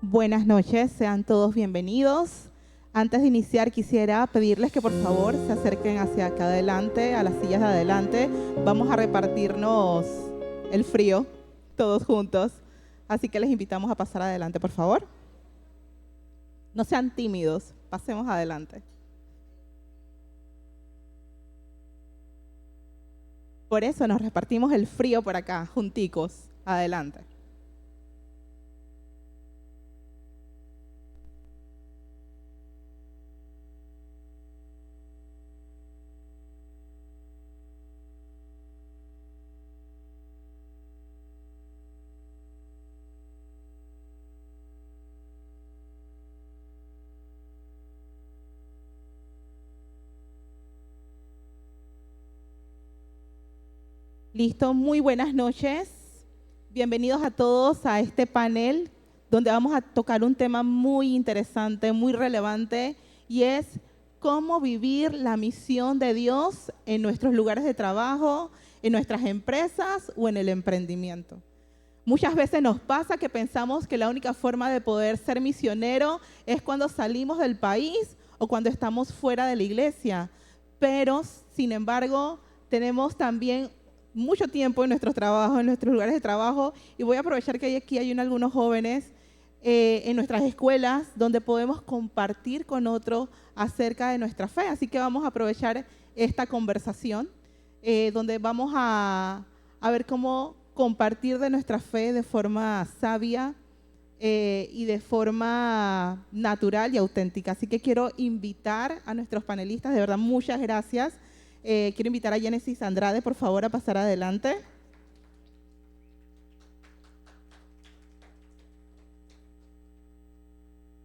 Buenas noches, sean todos bienvenidos. Antes de iniciar quisiera pedirles que por favor se acerquen hacia acá adelante, a las sillas de adelante. Vamos a repartirnos el frío todos juntos. Así que les invitamos a pasar adelante, por favor. No sean tímidos, pasemos adelante. Por eso nos repartimos el frío por acá, junticos, adelante. Listo, muy buenas noches. Bienvenidos a todos a este panel donde vamos a tocar un tema muy interesante, muy relevante, y es cómo vivir la misión de Dios en nuestros lugares de trabajo, en nuestras empresas o en el emprendimiento. Muchas veces nos pasa que pensamos que la única forma de poder ser misionero es cuando salimos del país o cuando estamos fuera de la iglesia, pero sin embargo tenemos también mucho tiempo en nuestros trabajos, en nuestros lugares de trabajo, y voy a aprovechar que aquí hay algunos jóvenes en nuestras escuelas donde podemos compartir con otros acerca de nuestra fe. Así que vamos a aprovechar esta conversación donde vamos a ver cómo compartir de nuestra fe de forma sabia y de forma natural y auténtica. Así que quiero invitar a nuestros panelistas, de verdad, muchas gracias. Quiero invitar a Génesis Andrade, por favor, a pasar adelante.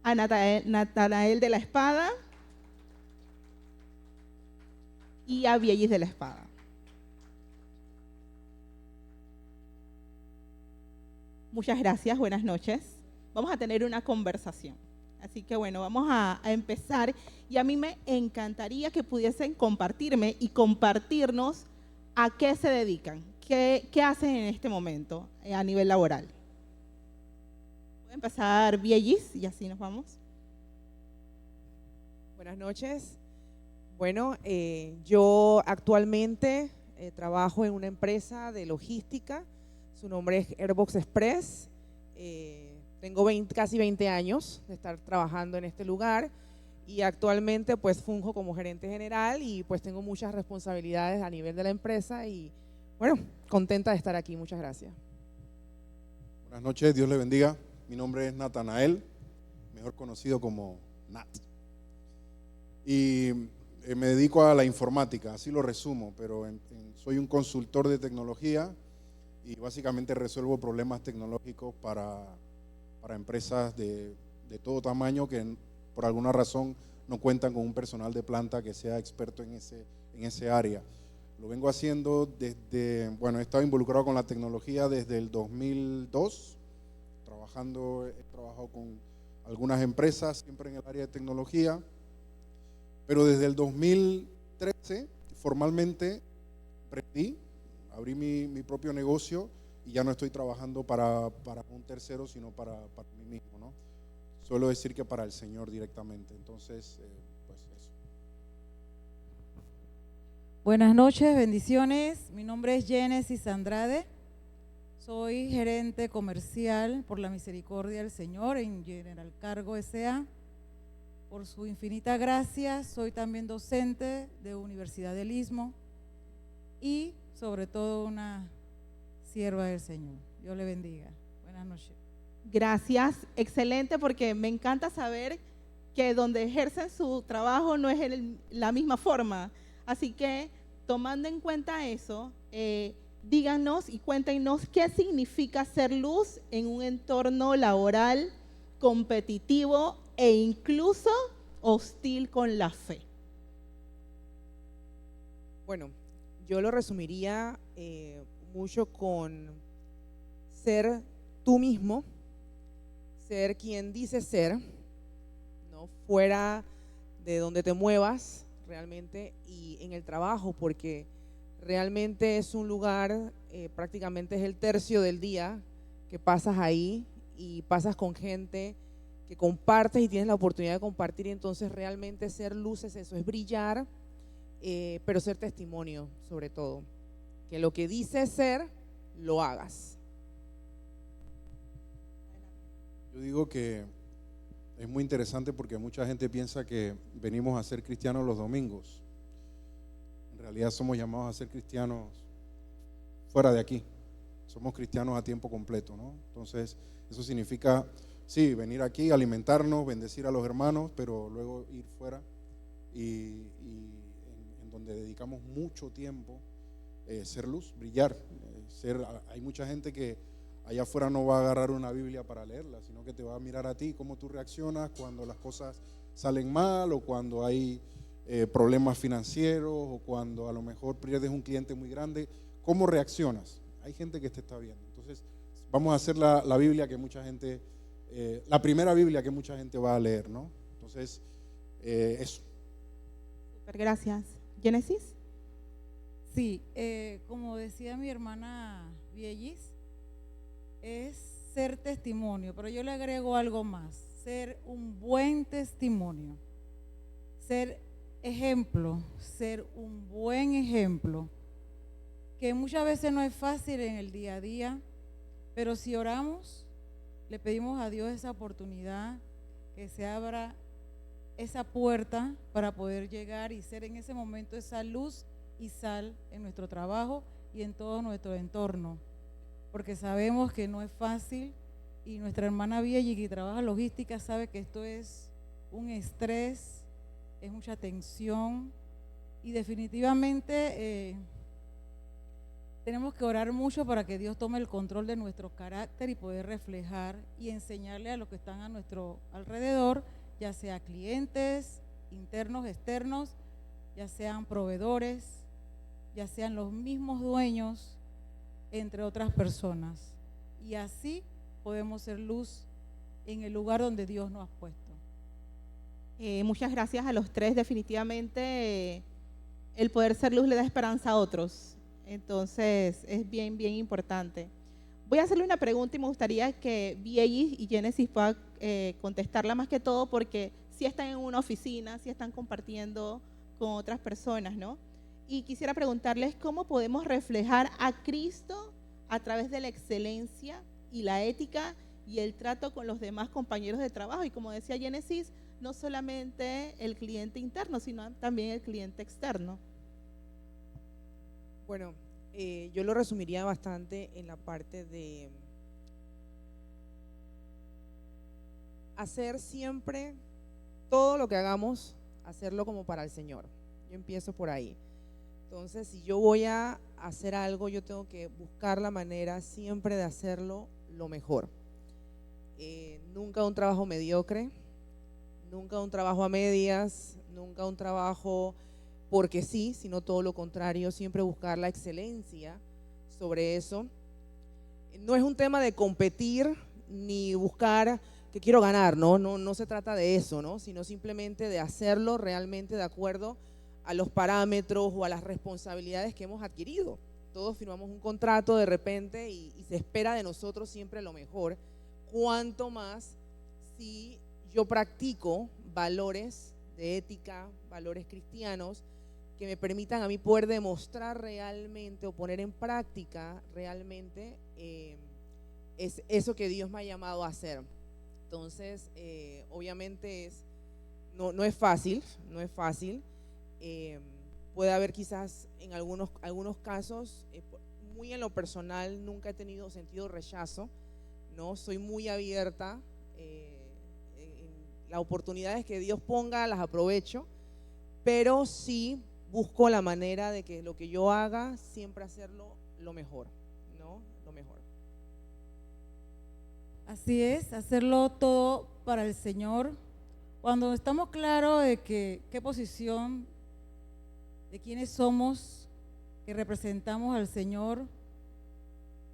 A Natanael de la Espada y a Viellis de la Espada. Muchas gracias, buenas noches. Vamos a tener una conversación. Así que bueno, vamos a empezar, y a mí me encantaría que pudiesen compartirme y compartirnos a qué se dedican, qué hacen en este momento a nivel laboral. Voy a empezar Viellis y así nos vamos. Buenas noches. Bueno, yo actualmente trabajo en una empresa de logística. Su nombre es Airbox Express. Tengo casi 20 años de estar trabajando en este lugar y actualmente pues funjo como gerente general y pues tengo muchas responsabilidades a nivel de la empresa y bueno, contenta de estar aquí. Muchas gracias. Buenas noches, Dios le bendiga. Mi nombre es Natanael, mejor conocido como Nat. Y me dedico a la informática, así lo resumo, pero soy un consultor de tecnología y básicamente resuelvo problemas tecnológicos para empresas de todo tamaño que por alguna razón no cuentan con un personal de planta que sea experto en ese área. Lo vengo haciendo he estado involucrado con la tecnología desde el 2002, he trabajado con algunas empresas, siempre en el área de tecnología, pero desde el 2013 formalmente abrí mi propio negocio y ya no estoy trabajando para un tercero, sino para mí mismo, ¿no? Suelo decir que para el Señor directamente. Entonces, pues eso. Buenas noches, bendiciones. Mi nombre es Génesis Andrade. Soy gerente comercial por la misericordia del Señor en General Cargo S.A. Por su infinita gracia, soy también docente de Universidad del Istmo y sobre todo una sierva del Señor. Dios le bendiga. Buenas noches. Gracias, excelente, porque me encanta saber que donde ejercen su trabajo no es la misma forma. Así que, tomando en cuenta eso, díganos y cuéntenos qué significa ser luz en un entorno laboral competitivo e incluso hostil con la fe. Bueno, yo lo resumiría mucho con ser tú mismo, ser quien dices ser, ¿no? Fuera de donde te muevas realmente y en el trabajo, porque realmente es un lugar, prácticamente es el tercio del día que pasas ahí y pasas con gente que compartes y tienes la oportunidad de compartir, y entonces realmente ser luz es eso, es brillar, pero ser testimonio sobre todo, que lo que dices ser, lo hagas. Yo digo que es muy interesante porque mucha gente piensa que venimos a ser cristianos los domingos. En realidad somos llamados a ser cristianos fuera de aquí. Somos cristianos a tiempo completo, ¿no? Entonces, eso significa, sí, venir aquí, alimentarnos, bendecir a los hermanos, pero luego ir fuera y en donde dedicamos mucho tiempo, ser luz, brillar. Hay mucha gente que allá afuera no va a agarrar una Biblia para leerla, sino que te va a mirar a ti, cómo tú reaccionas cuando las cosas salen mal, o cuando hay problemas financieros, o cuando a lo mejor pierdes un cliente muy grande. ¿Cómo reaccionas? Hay gente que te está viendo. Entonces, vamos a hacer la Biblia que mucha gente, la primera Biblia que mucha gente va a leer, ¿no? Entonces, eso. Super, gracias. ¿Génesis? Sí, como decía mi hermana Viellis, es ser testimonio, pero yo le agrego algo más, ser un buen testimonio, ser ejemplo, ser un buen ejemplo, que muchas veces no es fácil en el día a día, pero si oramos, le pedimos a Dios esa oportunidad, que se abra esa puerta para poder llegar y ser en ese momento esa luz y sal en nuestro trabajo y en todo nuestro entorno, porque sabemos que no es fácil, y nuestra hermana Vielli, que trabaja logística, sabe que esto es un estrés, es mucha tensión, y definitivamente tenemos que orar mucho para que Dios tome el control de nuestro carácter y poder reflejar y enseñarle a los que están a nuestro alrededor, ya sea clientes, internos, externos, ya sean proveedores, ya sean los mismos dueños, entre otras personas. Y así podemos ser luz en el lugar donde Dios nos ha puesto. Muchas gracias a los tres. Definitivamente el poder ser luz le da esperanza a otros. Entonces es bien, bien importante. Voy a hacerle una pregunta y me gustaría que Viellis y Génesis puedan contestarla, más que todo porque si están en una oficina, si están compartiendo con otras personas, ¿no? Y quisiera preguntarles cómo podemos reflejar a Cristo a través de la excelencia y la ética y el trato con los demás compañeros de trabajo. Y como decía Génesis, no solamente el cliente interno, sino también el cliente externo. Bueno, yo lo resumiría bastante en la parte de hacer siempre todo lo que hagamos, hacerlo como para el Señor. Yo empiezo por ahí. Entonces, si yo voy a hacer algo, yo tengo que buscar la manera siempre de hacerlo lo mejor. Nunca un trabajo mediocre, nunca un trabajo a medias, nunca un trabajo porque sí, sino todo lo contrario, siempre buscar la excelencia sobre eso. No es un tema de competir ni buscar que quiero ganar, no se trata de eso, ¿no? Sino simplemente de hacerlo realmente de acuerdo a los parámetros o a las responsabilidades que hemos adquirido. Todos firmamos un contrato de repente y se espera de nosotros siempre lo mejor. Cuanto más si yo practico valores de ética, valores cristianos, que me permitan a mí poder demostrar realmente o poner en práctica realmente es eso que Dios me ha llamado a hacer. Entonces, obviamente no es fácil, puede haber quizás en algunos casos, muy en lo personal, nunca he sentido rechazo, ¿no? Soy muy abierta, las oportunidades que Dios ponga las aprovecho, pero sí busco la manera de que lo que yo haga siempre hacerlo lo mejor, ¿no? Lo mejor. Así es, hacerlo todo para el Señor. Cuando estamos claros de qué posición, de quiénes somos, que representamos al Señor,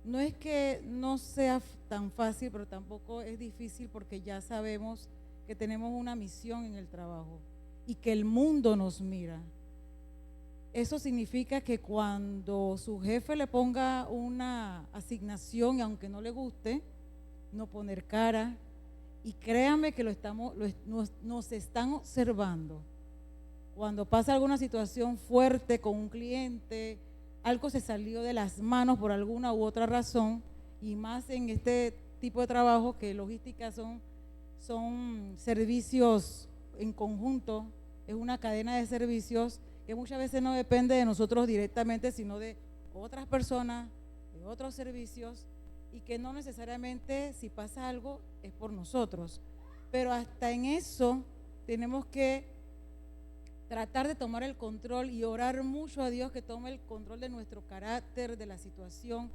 no es que no sea tan fácil, pero tampoco es difícil, porque ya sabemos que tenemos una misión en el trabajo y que el mundo nos mira. Eso significa que cuando su jefe le ponga una asignación, aunque no le guste, no poner cara. Y créanme que nos están observando. Cuando pasa alguna situación fuerte con un cliente, algo se salió de las manos por alguna u otra razón, y más en este tipo de trabajo que logística son servicios en conjunto, es una cadena de servicios que muchas veces no depende de nosotros directamente, sino de otras personas, de otros servicios, y que no necesariamente si pasa algo es por nosotros, pero hasta en eso tenemos que tratar de tomar el control y orar mucho a Dios que tome el control de nuestro carácter, de la situación.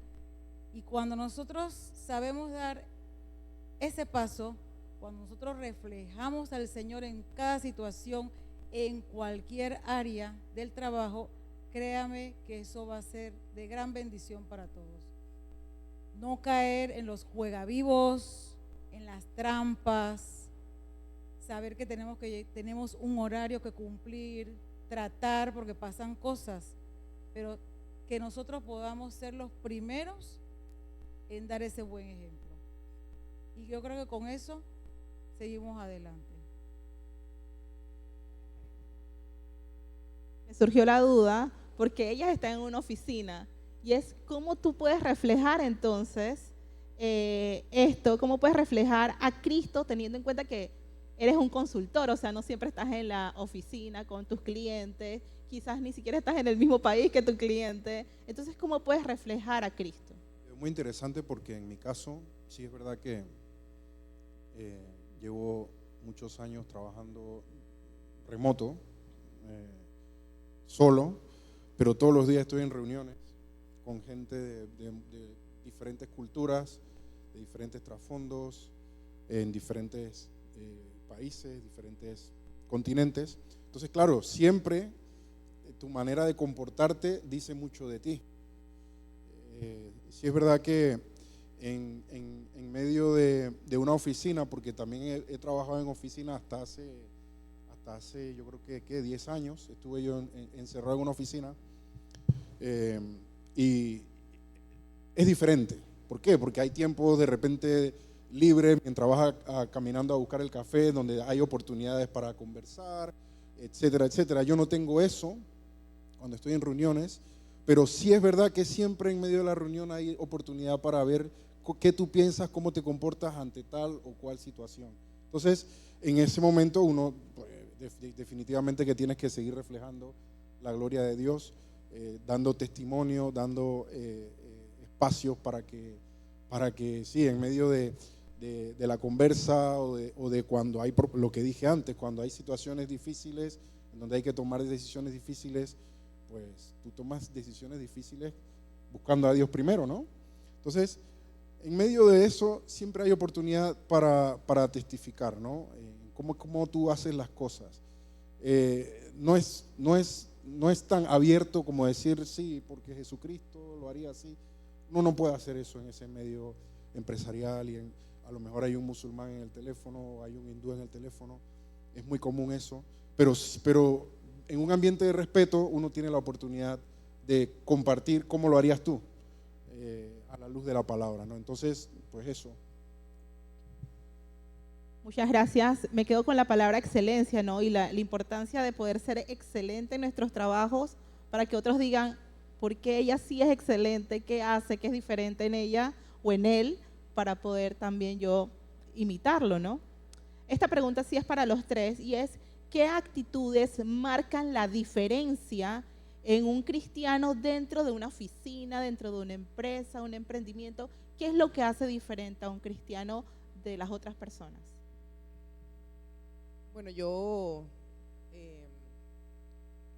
Y cuando nosotros sabemos dar ese paso, cuando nosotros reflejamos al Señor en cada situación, en cualquier área del trabajo, créame que eso va a ser de gran bendición para todos. No caer en los juegavivos, en las trampas, saber que tenemos un horario que cumplir, tratar porque pasan cosas, pero que nosotros podamos ser los primeros en dar ese buen ejemplo. Y yo creo que con eso seguimos adelante. Me surgió la duda porque ellas están en una oficina y es cómo tú puedes reflejar entonces esto, cómo puedes reflejar a Cristo teniendo en cuenta que eres un consultor, o sea, no siempre estás en la oficina con tus clientes, quizás ni siquiera estás en el mismo país que tu cliente. Entonces, ¿cómo puedes reflejar a Cristo? Es muy interesante porque en mi caso, sí es verdad que llevo muchos años trabajando remoto, solo, pero todos los días estoy en reuniones con gente de diferentes culturas, de diferentes trasfondos, en diferentes países, diferentes continentes. Entonces, claro, siempre tu manera de comportarte dice mucho de ti. Sí es verdad que en medio de una oficina, porque también he trabajado en oficina hasta hace yo creo que 10 años, estuve yo encerrado en una oficina, y es diferente. ¿Por qué? Porque hay tiempo de repente libre mientras vas caminando a buscar el café, donde hay oportunidades para conversar, etcétera, etcétera. Yo no tengo eso cuando estoy en reuniones, pero sí es verdad que siempre en medio de la reunión hay oportunidad para ver qué tú piensas, cómo te comportas ante tal o cual situación. Entonces, en ese momento uno, pues, definitivamente que tienes que seguir reflejando la gloria de Dios, dando testimonio, dando espacios para que sí, en medio de la conversa o de cuando hay, lo que dije antes, cuando hay situaciones difíciles, en donde hay que tomar decisiones difíciles, pues tú tomas decisiones difíciles buscando a Dios primero, ¿no? Entonces, en medio de eso siempre hay oportunidad para testificar, ¿no? Cómo tú haces las cosas. No es tan abierto como decir sí, porque Jesucristo lo haría así. Uno no puede hacer eso en ese medio empresarial y a lo mejor hay un musulmán en el teléfono, hay un hindú en el teléfono, es muy común eso, pero en un ambiente de respeto uno tiene la oportunidad de compartir cómo lo harías tú, a la luz de la palabra, ¿no? Entonces, pues eso. Muchas gracias. Me quedo con la palabra excelencia, ¿no? Y la importancia de poder ser excelente en nuestros trabajos para que otros digan, ¿por qué ella sí es excelente? ¿Qué hace? ¿Qué es diferente en ella o en él? Para poder también yo imitarlo, ¿no? Esta pregunta sí es para los tres y es, ¿qué actitudes marcan la diferencia en un cristiano dentro de una oficina, dentro de una empresa, un emprendimiento? ¿Qué es lo que hace diferente a un cristiano de las otras personas? Bueno, yo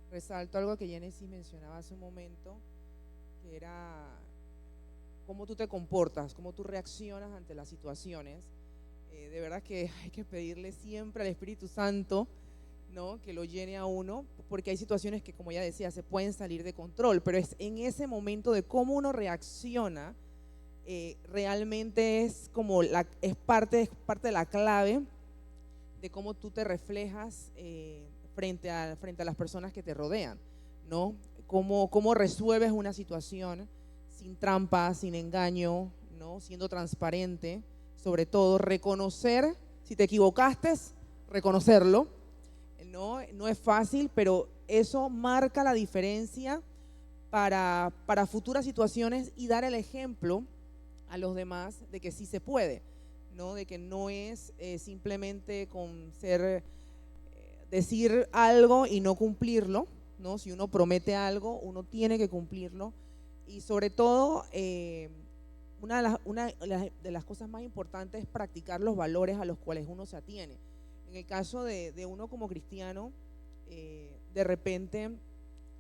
resalto algo que Genesis mencionaba hace un momento, que era cómo tú te comportas, cómo tú reaccionas ante las situaciones. De verdad que hay que pedirle siempre al Espíritu Santo, ¿no?, que lo llene a uno, porque hay situaciones que, como ya decía, se pueden salir de control, pero es en ese momento de cómo uno reacciona, realmente es parte de la clave de cómo tú te reflejas frente a las personas que te rodean, ¿no? Cómo resuelves una situación sin trampa, sin engaño, ¿no?, siendo transparente, sobre todo reconocer, si te equivocaste, reconocerlo. No es fácil, pero eso marca la diferencia para futuras situaciones y dar el ejemplo a los demás de que sí se puede, ¿no? De que no es simplemente con decir algo y no cumplirlo, ¿no? Si uno promete algo, uno tiene que cumplirlo. Y sobre todo, una de las cosas más importantes es practicar los valores a los cuales uno se atiene. En el caso de uno como cristiano, de repente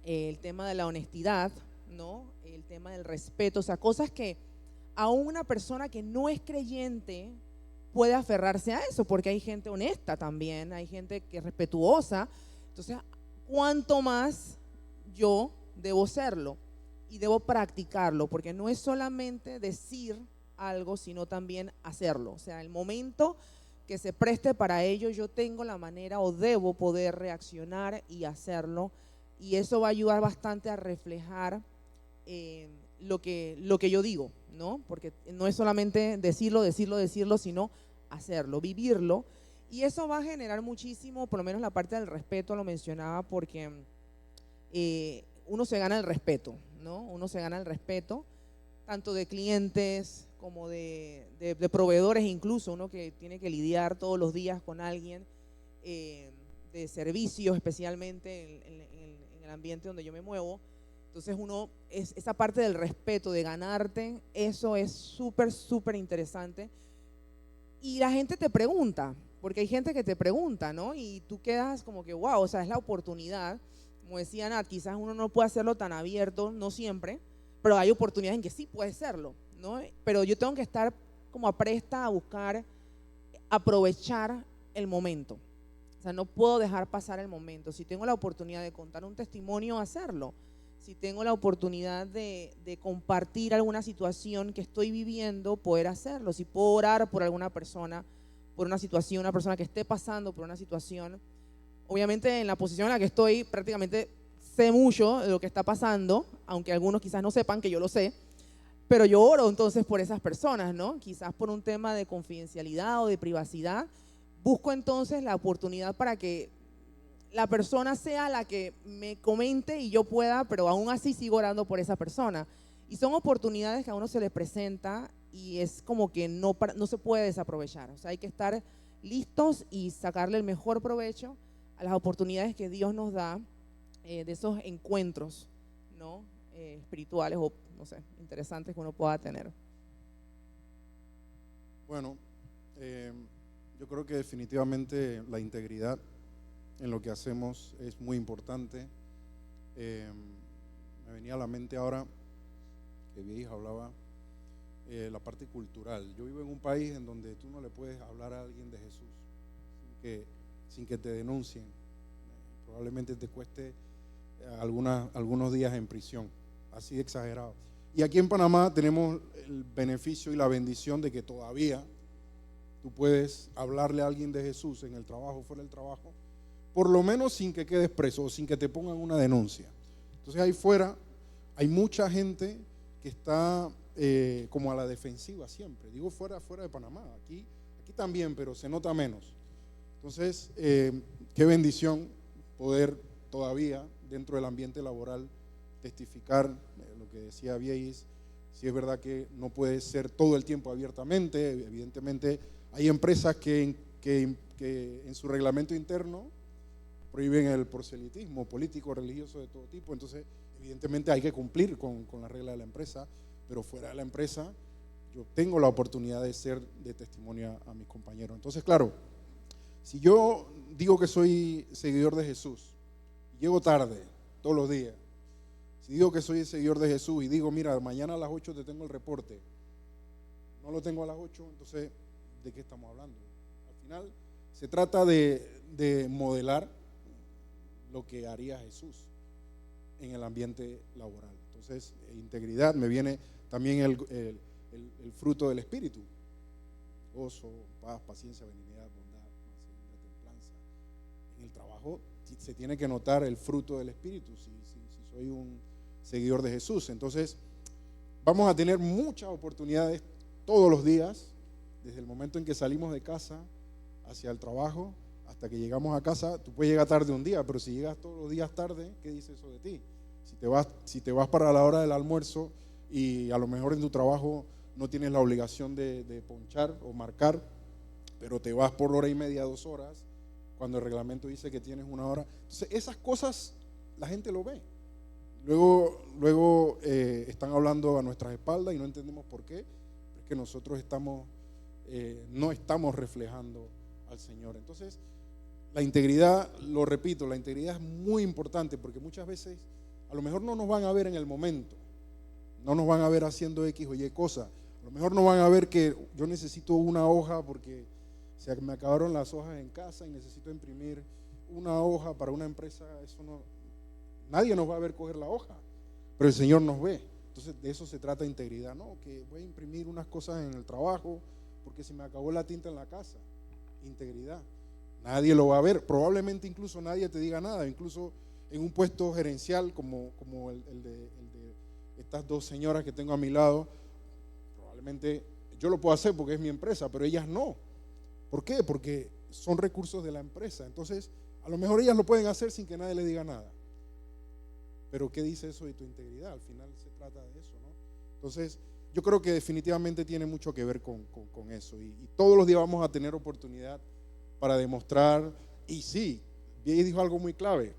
el tema de la honestidad, ¿no? El tema del respeto, o sea, cosas que aún una persona que no es creyente puede aferrarse a eso, porque hay gente honesta también, hay gente que es respetuosa. Entonces, ¿cuánto más yo debo serlo? Y debo practicarlo, porque no es solamente decir algo, sino también hacerlo. O sea, el momento que se preste para ello, yo tengo la manera o debo poder reaccionar y hacerlo, y eso va a ayudar bastante a reflejar lo que yo digo, ¿no? Porque no es solamente decirlo, sino hacerlo, vivirlo, y eso va a generar muchísimo, por lo menos la parte del respeto lo mencionaba, porque uno se gana el respeto, ¿no? Uno se gana el respeto, tanto de clientes como de proveedores, incluso uno que tiene que lidiar todos los días con alguien, de servicios, especialmente en el ambiente donde yo me muevo. Entonces esa parte del respeto, de ganarte, eso es súper, súper interesante. Y la gente te pregunta, porque hay gente que te pregunta, ¿no? Y tú quedas como que, wow, o sea, es la oportunidad. Como decía Nat, quizás uno no puede hacerlo tan abierto, no siempre, pero hay oportunidades en que sí puede serlo, ¿no? Pero yo tengo que estar como apresta a buscar, aprovechar el momento. O sea, no puedo dejar pasar el momento. Si tengo la oportunidad de contar un testimonio, hacerlo. Si tengo la oportunidad de compartir alguna situación que estoy viviendo, poder hacerlo. Si puedo orar por alguna persona, por una situación, una persona que esté pasando por una situación. Obviamente en la posición en la que estoy prácticamente sé mucho de lo que está pasando, aunque algunos quizás no sepan que yo lo sé, pero yo oro entonces por esas personas, ¿no? Quizás por un tema de confidencialidad o de privacidad, busco entonces la oportunidad para que la persona sea la que me comente y yo pueda, pero aún así sigo orando por esa persona. Y son oportunidades que a uno se le presenta y es como que no se puede desaprovechar. O sea, hay que estar listos y sacarle el mejor provecho a las oportunidades que Dios nos da, de esos encuentros, ¿no? Espirituales o, no sé, interesantes que uno pueda tener. Bueno, yo creo que definitivamente la integridad en lo que hacemos es muy importante. Me venía a la mente ahora que mi hija hablaba la parte cultural. Yo vivo en un país en donde tú no le puedes hablar a alguien de Jesús sin que te denuncien. Probablemente te cueste algunos días en prisión, así de exagerado. Y aquí en Panamá tenemos el beneficio y la bendición de que todavía tú puedes hablarle a alguien de Jesús en el trabajo, fuera del trabajo, por lo menos sin que quedes preso o sin que te pongan una denuncia. Entonces ahí fuera hay mucha gente que está como a la defensiva siempre. Digo fuera de Panamá, aquí también, pero se nota menos. Entonces, qué bendición poder todavía dentro del ambiente laboral testificar lo que decía Vieis. Si es verdad que no puede ser todo el tiempo abiertamente, evidentemente hay empresas que en su reglamento interno prohíben el proselitismo político, religioso de todo tipo. Entonces evidentemente hay que cumplir con la regla de la empresa, pero fuera de la empresa yo tengo la oportunidad de ser de testimonio a mis compañeros. Entonces, claro, si yo digo que soy seguidor de Jesús, llego tarde todos los días, si digo que soy seguidor de Jesús y digo, mira, mañana a las 8 te tengo el reporte, no lo tengo a las 8, entonces, ¿de qué estamos hablando? Al final, se trata de modelar lo que haría Jesús en el ambiente laboral. Entonces, integridad, me viene también el fruto del Espíritu: gozo, paz, paciencia, benignidad, bondad, mansedumbre, templanza. En el trabajo se tiene que notar el fruto del Espíritu si soy un seguidor de Jesús. Entonces vamos a tener muchas oportunidades todos los días desde el momento en que salimos de casa hacia el trabajo hasta que llegamos a casa. Tú puedes llegar tarde un día, pero si llegas todos los días tarde, ¿qué dice eso de ti? Si te vas para la hora del almuerzo y a lo mejor en tu trabajo no tienes la obligación de ponchar o marcar, pero te vas por hora y media, 2 horas, cuando el reglamento dice que tienes 1 hora. Entonces esas cosas la gente lo ve. Luego están hablando a nuestras espaldas y no entendemos por qué. Es que nosotros no estamos reflejando al Señor. Entonces la integridad, lo repito, la integridad es muy importante, porque muchas veces a lo mejor no nos van a ver en el momento, no nos van a ver haciendo X o Y cosa. A lo mejor no van a ver que yo necesito una hoja porque se me acabaron las hojas en casa y necesito imprimir una hoja para una empresa. Eso no, nadie nos va a ver coger la hoja, pero el Señor nos ve. Entonces de eso se trata integridad, ¿no? Que voy a imprimir unas cosas en el trabajo porque se me acabó la tinta en la casa. Integridad. Nadie lo va a ver, probablemente incluso nadie te diga nada, incluso en un puesto gerencial como el de estas 2 señoras que tengo a mi lado. Probablemente yo lo puedo hacer porque es mi empresa, pero ellas no. ¿Por qué? Porque son recursos de la empresa. Entonces, a lo mejor ellas lo pueden hacer sin que nadie les diga nada. Pero ¿qué dice eso de tu integridad? Al final se trata de eso, ¿no? Entonces, yo creo que definitivamente tiene mucho que ver con eso. Y todos los días vamos a tener oportunidad para demostrar. Y sí, Biey dijo algo muy clave: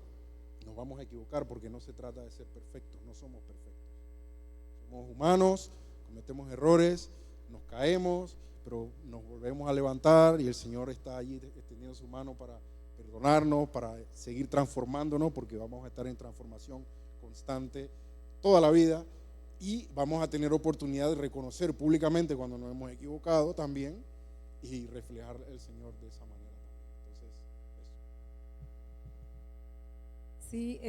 nos vamos a equivocar, porque no se trata de ser perfectos, no somos perfectos. Somos humanos, cometemos errores, nos caemos, pero nos volvemos a levantar y el Señor está allí extendiendo su mano para perdonarnos, para seguir transformándonos, porque vamos a estar en transformación constante toda la vida y vamos a tener oportunidad de reconocer públicamente cuando nos hemos equivocado también y reflejar el Señor de esa manera también. Entonces, eso. Sí,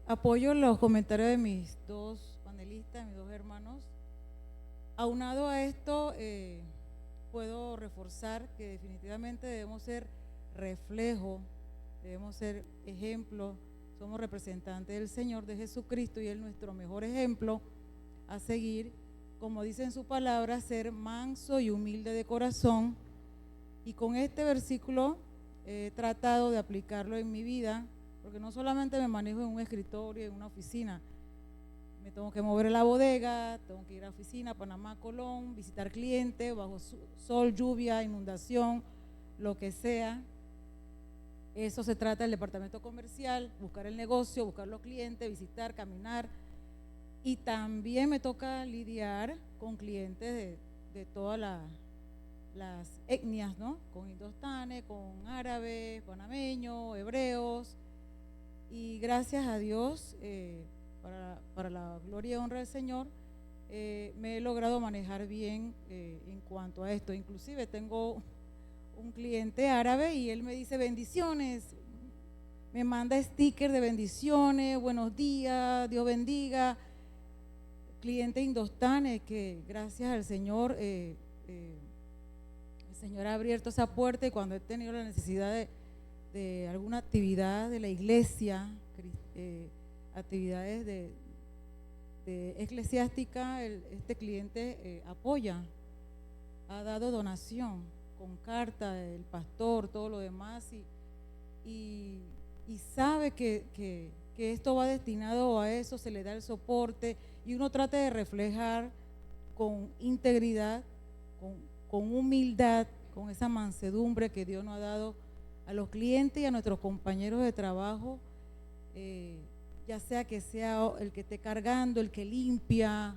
apoyo los comentarios de mis 2 panelistas, mis 2 hermanos. Aunado a esto, puedo reforzar que definitivamente debemos ser reflejo, debemos ser ejemplo. Somos representantes del Señor, de Jesucristo, y Él es nuestro mejor ejemplo a seguir. Como dice en su palabra, ser manso y humilde de corazón. Y con este versículo he tratado de aplicarlo en mi vida, porque no solamente me manejo en un escritorio, en una oficina. Me tengo que mover a la bodega, tengo que ir a la oficina, Panamá, Colón, visitar clientes, bajo sol, lluvia, inundación, lo que sea. Eso se trata del departamento comercial, buscar el negocio, buscar los clientes, visitar, caminar. Y también me toca lidiar con clientes de todas las etnias, ¿no? Con indostanes, con árabes, panameños, hebreos. Y gracias a Dios, para la gloria y honra del Señor, me he logrado manejar bien en cuanto a esto. Inclusive tengo un cliente árabe y él me dice bendiciones, me manda stickers de bendiciones, buenos días, Dios bendiga. Cliente indostane que gracias al Señor, el Señor ha abierto esa puerta, y cuando he tenido la necesidad de alguna actividad de la iglesia, actividades de eclesiástica, este cliente apoya, ha dado donación con carta, el pastor, todo lo demás, y sabe que esto va destinado a eso, se le da el soporte, y uno trata de reflejar con integridad, con humildad, con esa mansedumbre que Dios nos ha dado a los clientes y a nuestros compañeros de trabajo, ya sea que sea el que esté cargando, el que limpia,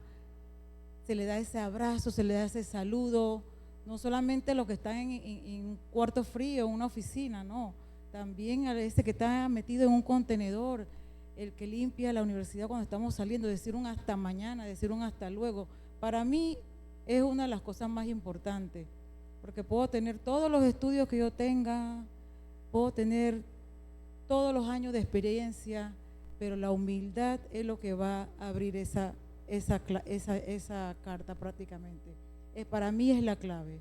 se le da ese abrazo, se le da ese saludo, no solamente los que están en un cuarto frío, en una oficina, no, también a ese que está metido en un contenedor, el que limpia la universidad cuando estamos saliendo, decir un hasta mañana, decir un hasta luego. Para mí es una de las cosas más importantes, porque puedo tener todos los estudios que yo tenga, puedo tener todos los años de experiencia, pero la humildad es lo que va a abrir esa carta prácticamente. Para mí es la clave.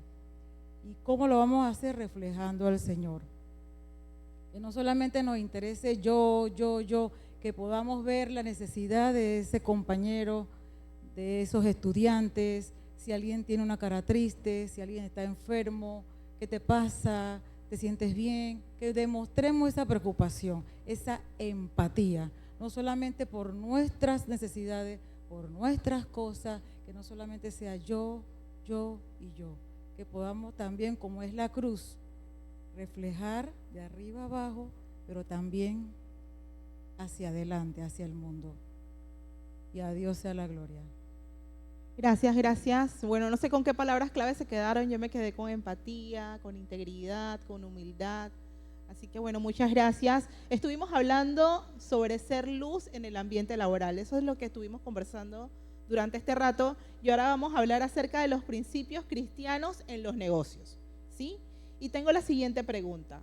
¿Y cómo lo vamos a hacer? Reflejando al Señor. Que no solamente nos interese yo, que podamos ver la necesidad de ese compañero, de esos estudiantes, si alguien tiene una cara triste, si alguien está enfermo, ¿qué te pasa? ¿Te sientes bien? Que demostremos esa preocupación, esa empatía, no solamente por nuestras necesidades, por nuestras cosas, que no solamente sea yo y yo, que podamos también, como es la cruz, reflejar de arriba abajo, pero también hacia adelante, hacia el mundo. Y a Dios sea la gloria. Gracias, gracias. Bueno, no sé con qué palabras clave se quedaron. Yo me quedé con empatía, con integridad, con humildad. Así que bueno, muchas gracias. Estuvimos hablando sobre ser luz en el ambiente laboral. Eso es lo que estuvimos conversando durante este rato. Y ahora vamos a hablar acerca de los principios cristianos en los negocios, ¿sí? Y tengo la siguiente pregunta.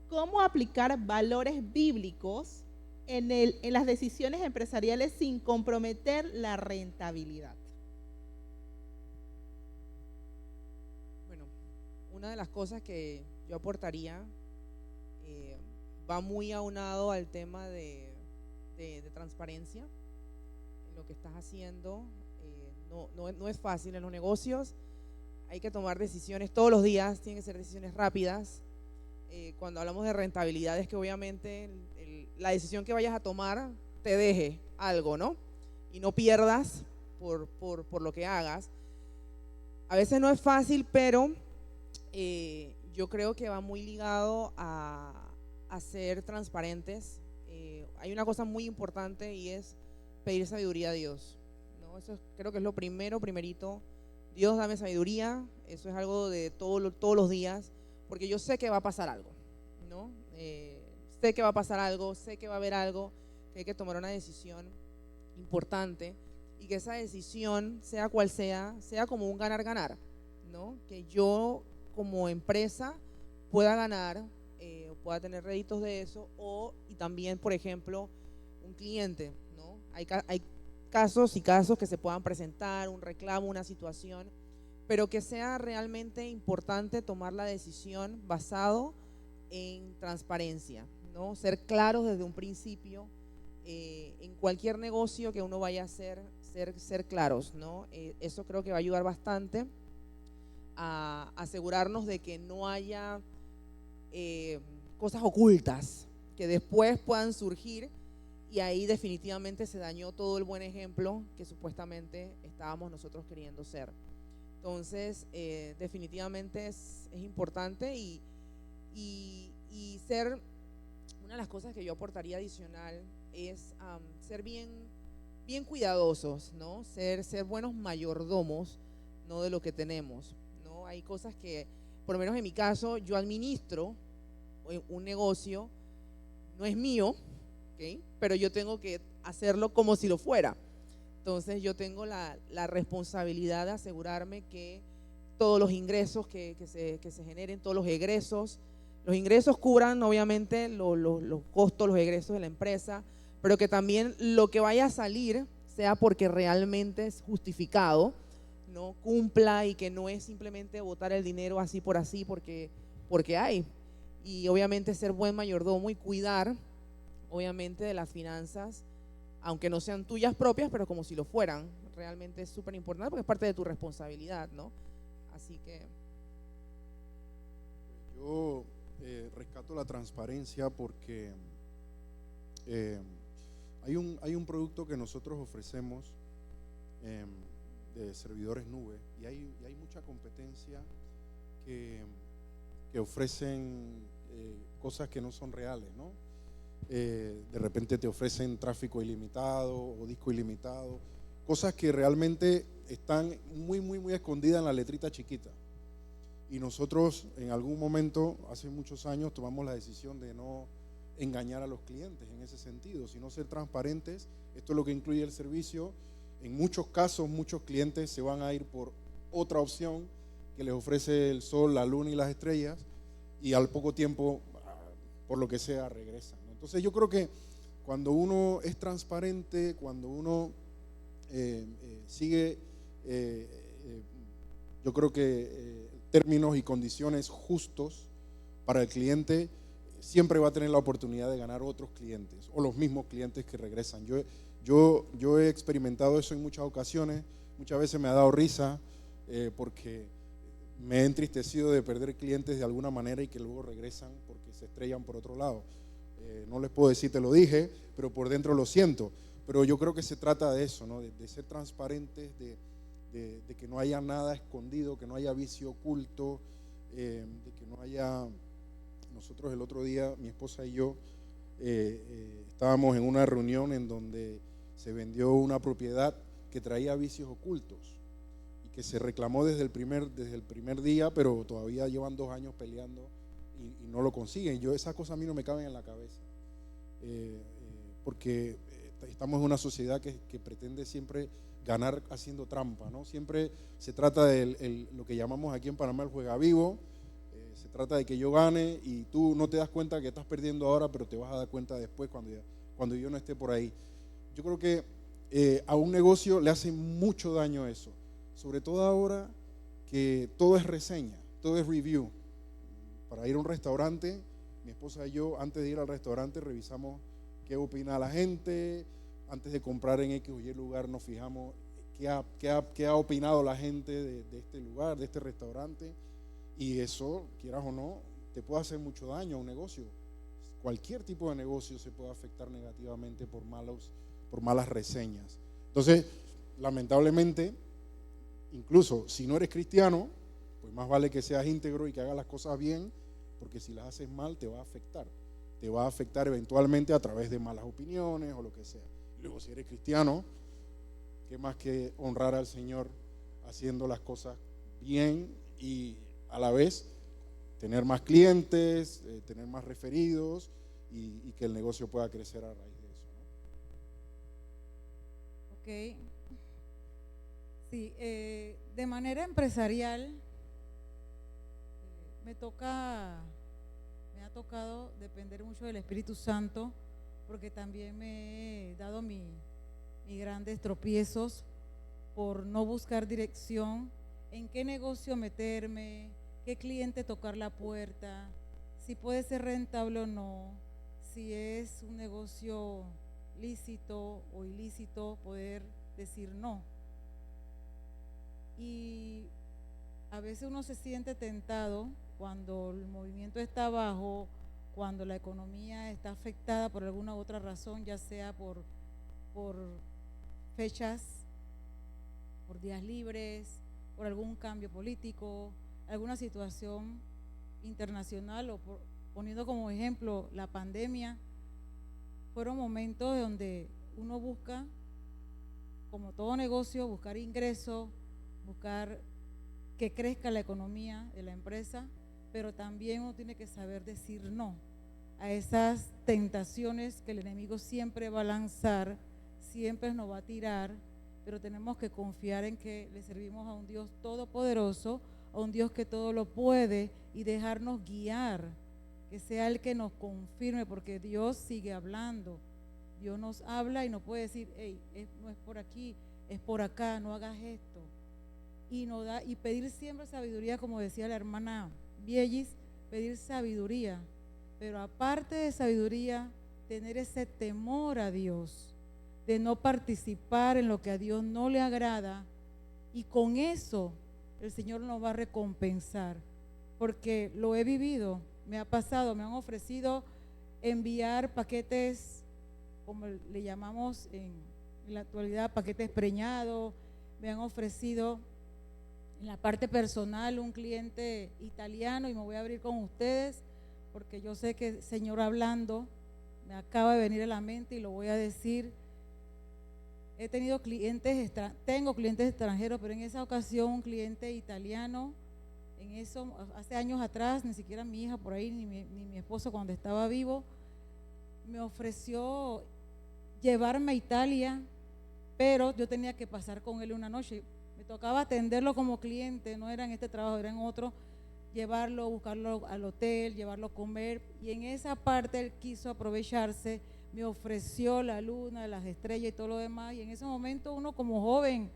¿Cómo aplicar valores bíblicos en las decisiones empresariales sin comprometer la rentabilidad? Bueno, una de las cosas que yo aportaría va muy aunado al tema de transparencia en lo que estás haciendo. No es fácil en los negocios, hay que tomar decisiones todos los días, tienen que ser decisiones rápidas. Cuando hablamos de rentabilidad es que obviamente la decisión que vayas a tomar te deje algo, ¿no? Y no pierdas por lo que hagas. A veces no es fácil, pero yo creo que va muy ligado a ser transparentes. Hay una cosa muy importante y es pedir sabiduría a Dios, ¿no? Eso creo que es lo primerito. Dios, dame sabiduría. Eso es algo de todos los días, porque yo sé que va a pasar algo, ¿no? Sé que va a pasar algo, sé que va a haber algo, que hay que tomar una decisión importante y que esa decisión, sea cual sea como un ganar-ganar, ¿no? Que yo como empresa pueda ganar, pueda tener réditos de eso, y también, por ejemplo, un cliente, ¿no? Hay casos que se puedan presentar, un reclamo, una situación, pero que sea realmente importante tomar la decisión basado en transparencia, ¿no? Ser claros desde un principio, en cualquier negocio que uno vaya a hacer, ser claros, ¿no? Eso creo que va a ayudar bastante a asegurarnos de que no haya cosas ocultas que después puedan surgir, y ahí definitivamente se dañó todo el buen ejemplo que supuestamente estábamos nosotros queriendo ser. Entonces, definitivamente es importante y ser, una de las cosas que yo aportaría adicional es ser bien cuidadosos, ¿no? Ser buenos mayordomos, ¿no? De lo que tenemos, ¿no? Hay cosas que, por lo menos en mi caso, yo administro un negocio, no es mío, ¿okay? Pero yo tengo que hacerlo como si lo fuera. Entonces yo tengo la responsabilidad de asegurarme que todos los ingresos que se generen, todos los ingresos cubran obviamente los costos, los egresos de la empresa, pero que también lo que vaya a salir sea porque realmente es justificado, no cumpla, y que no es simplemente botar el dinero así porque hay. Y obviamente ser buen mayordomo y cuidar obviamente de las finanzas, aunque no sean tuyas propias, pero como si lo fueran. Realmente es súper importante porque es parte de tu responsabilidad, ¿no? Así que yo rescato la transparencia porque hay un producto que nosotros ofrecemos de servidores nube, y hay mucha competencia que ofrecen cosas que no son reales, ¿no? De repente te ofrecen tráfico ilimitado o disco ilimitado, cosas que realmente están muy escondidas en la letrita chiquita. Y nosotros en algún momento, hace muchos años, tomamos la decisión de no engañar a los clientes en ese sentido, sino ser transparentes. Esto es lo que incluye el servicio. En muchos casos, muchos clientes se van a ir por otra opción que les ofrece el sol, la luna y las estrellas, y al poco tiempo, por lo que sea, regresan. Entonces yo creo que cuando uno es transparente, cuando uno sigue, yo creo que términos y condiciones justos para el cliente, siempre va a tener la oportunidad de ganar otros clientes o los mismos clientes que regresan. Yo he experimentado eso en muchas ocasiones, muchas veces me ha dado risa. porque me he entristecido de perder clientes de alguna manera y que luego regresan porque se estrellan por otro lado. No les puedo decir te lo dije, pero por dentro lo siento. Pero yo creo que se trata de eso, ¿no? De ser transparentes, de que no haya nada escondido, que no haya vicio oculto, de que no haya... Nosotros el otro día, mi esposa y yo, estábamos en una reunión en donde se vendió una propiedad que traía vicios ocultos y que se reclamó desde el primer día, pero todavía llevan 2 años peleando y no lo consiguen. Esas cosas a mí no me caben en la cabeza, porque estamos en una sociedad que pretende siempre ganar haciendo trampa, ¿no? Siempre se trata de lo que llamamos aquí en Panamá el juega vivo. Se trata de que yo gane y tú no te das cuenta que estás perdiendo ahora, pero te vas a dar cuenta después cuando yo no esté por ahí. Yo creo que a un negocio le hace mucho daño eso, sobre todo ahora que todo es reseña, todo es review. Para ir a un restaurante, mi esposa y yo, antes de ir al restaurante, revisamos qué opina la gente. Antes de comprar en X o Y lugar, nos fijamos qué ha opinado la gente de este lugar, de este restaurante. Y eso, quieras o no, te puede hacer mucho daño a un negocio. Cualquier tipo de negocio se puede afectar negativamente por malas reseñas. Entonces, lamentablemente, incluso si no eres cristiano, pues más vale que seas íntegro y que hagas las cosas bien, porque si las haces mal te va a afectar. Te va a afectar eventualmente a través de malas opiniones o lo que sea. Y luego, si eres cristiano, ¿qué más que honrar al Señor haciendo las cosas bien y a la vez tener más clientes, tener más referidos y que el negocio pueda crecer a raíz de eso, ¿no? Ok. Sí, de manera empresarial me ha tocado depender mucho del Espíritu Santo, porque también me he dado mis grandes tropiezos por no buscar dirección, en qué negocio meterme, qué cliente tocar la puerta, si puede ser rentable o no, si es un negocio lícito o ilícito, poder decir no. Y a veces uno se siente tentado cuando el movimiento está bajo, cuando la economía está afectada por alguna otra razón, ya sea por fechas, por días libres, por algún cambio político, alguna situación internacional, o poniendo como ejemplo la pandemia. Fueron momentos donde uno busca, como todo negocio, buscar ingresos, buscar que crezca la economía de la empresa, pero también uno tiene que saber decir no a esas tentaciones que el enemigo siempre va a lanzar, siempre nos va a tirar, pero tenemos que confiar en que le servimos a un Dios todopoderoso, a un Dios que todo lo puede, y dejarnos guiar, que sea el que nos confirme, porque Dios sigue hablando. Dios nos habla y nos puede decir, hey, no es por aquí, es por acá, no hagas esto. Y nos da, y pedir siempre sabiduría, como decía la hermana Viellis, pedir sabiduría, pero aparte de sabiduría, tener ese temor a Dios, de no participar en lo que a Dios no le agrada, y con eso el Señor nos va a recompensar, porque lo he vivido, me ha pasado, me han ofrecido enviar paquetes, como le llamamos en la actualidad, paquetes preñados. Me han ofrecido en la parte personal un cliente italiano, y me voy a abrir con ustedes porque yo sé que el Señor hablando me acaba de venir a la mente y lo voy a decir. Tengo clientes extranjeros, pero en esa ocasión un cliente italiano, en eso hace años atrás, ni siquiera mi hija por ahí, ni mi esposo cuando estaba vivo, me ofreció llevarme a Italia, pero yo tenía que pasar con él una noche. Me tocaba atenderlo como cliente, no era en este trabajo, era en otro, llevarlo, buscarlo al hotel, llevarlo a comer, y en esa parte él quiso aprovecharse, me ofreció la luna, las estrellas y todo lo demás, y en ese momento uno como joven,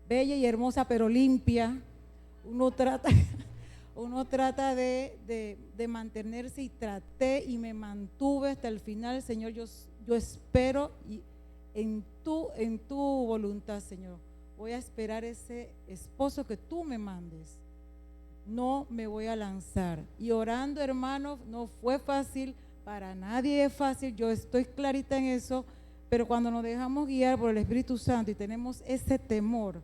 bella y hermosa pero limpia, uno trata de mantenerse, y traté y me mantuve hasta el final. Señor, yo espero y en tu voluntad, Señor. voy a esperar ese esposo que tú me mandes. No me voy a lanzar. Y orando, hermanos, no fue fácil, para nadie es fácil, yo estoy clarita en eso, pero cuando nos dejamos guiar por el Espíritu Santo y tenemos ese temor,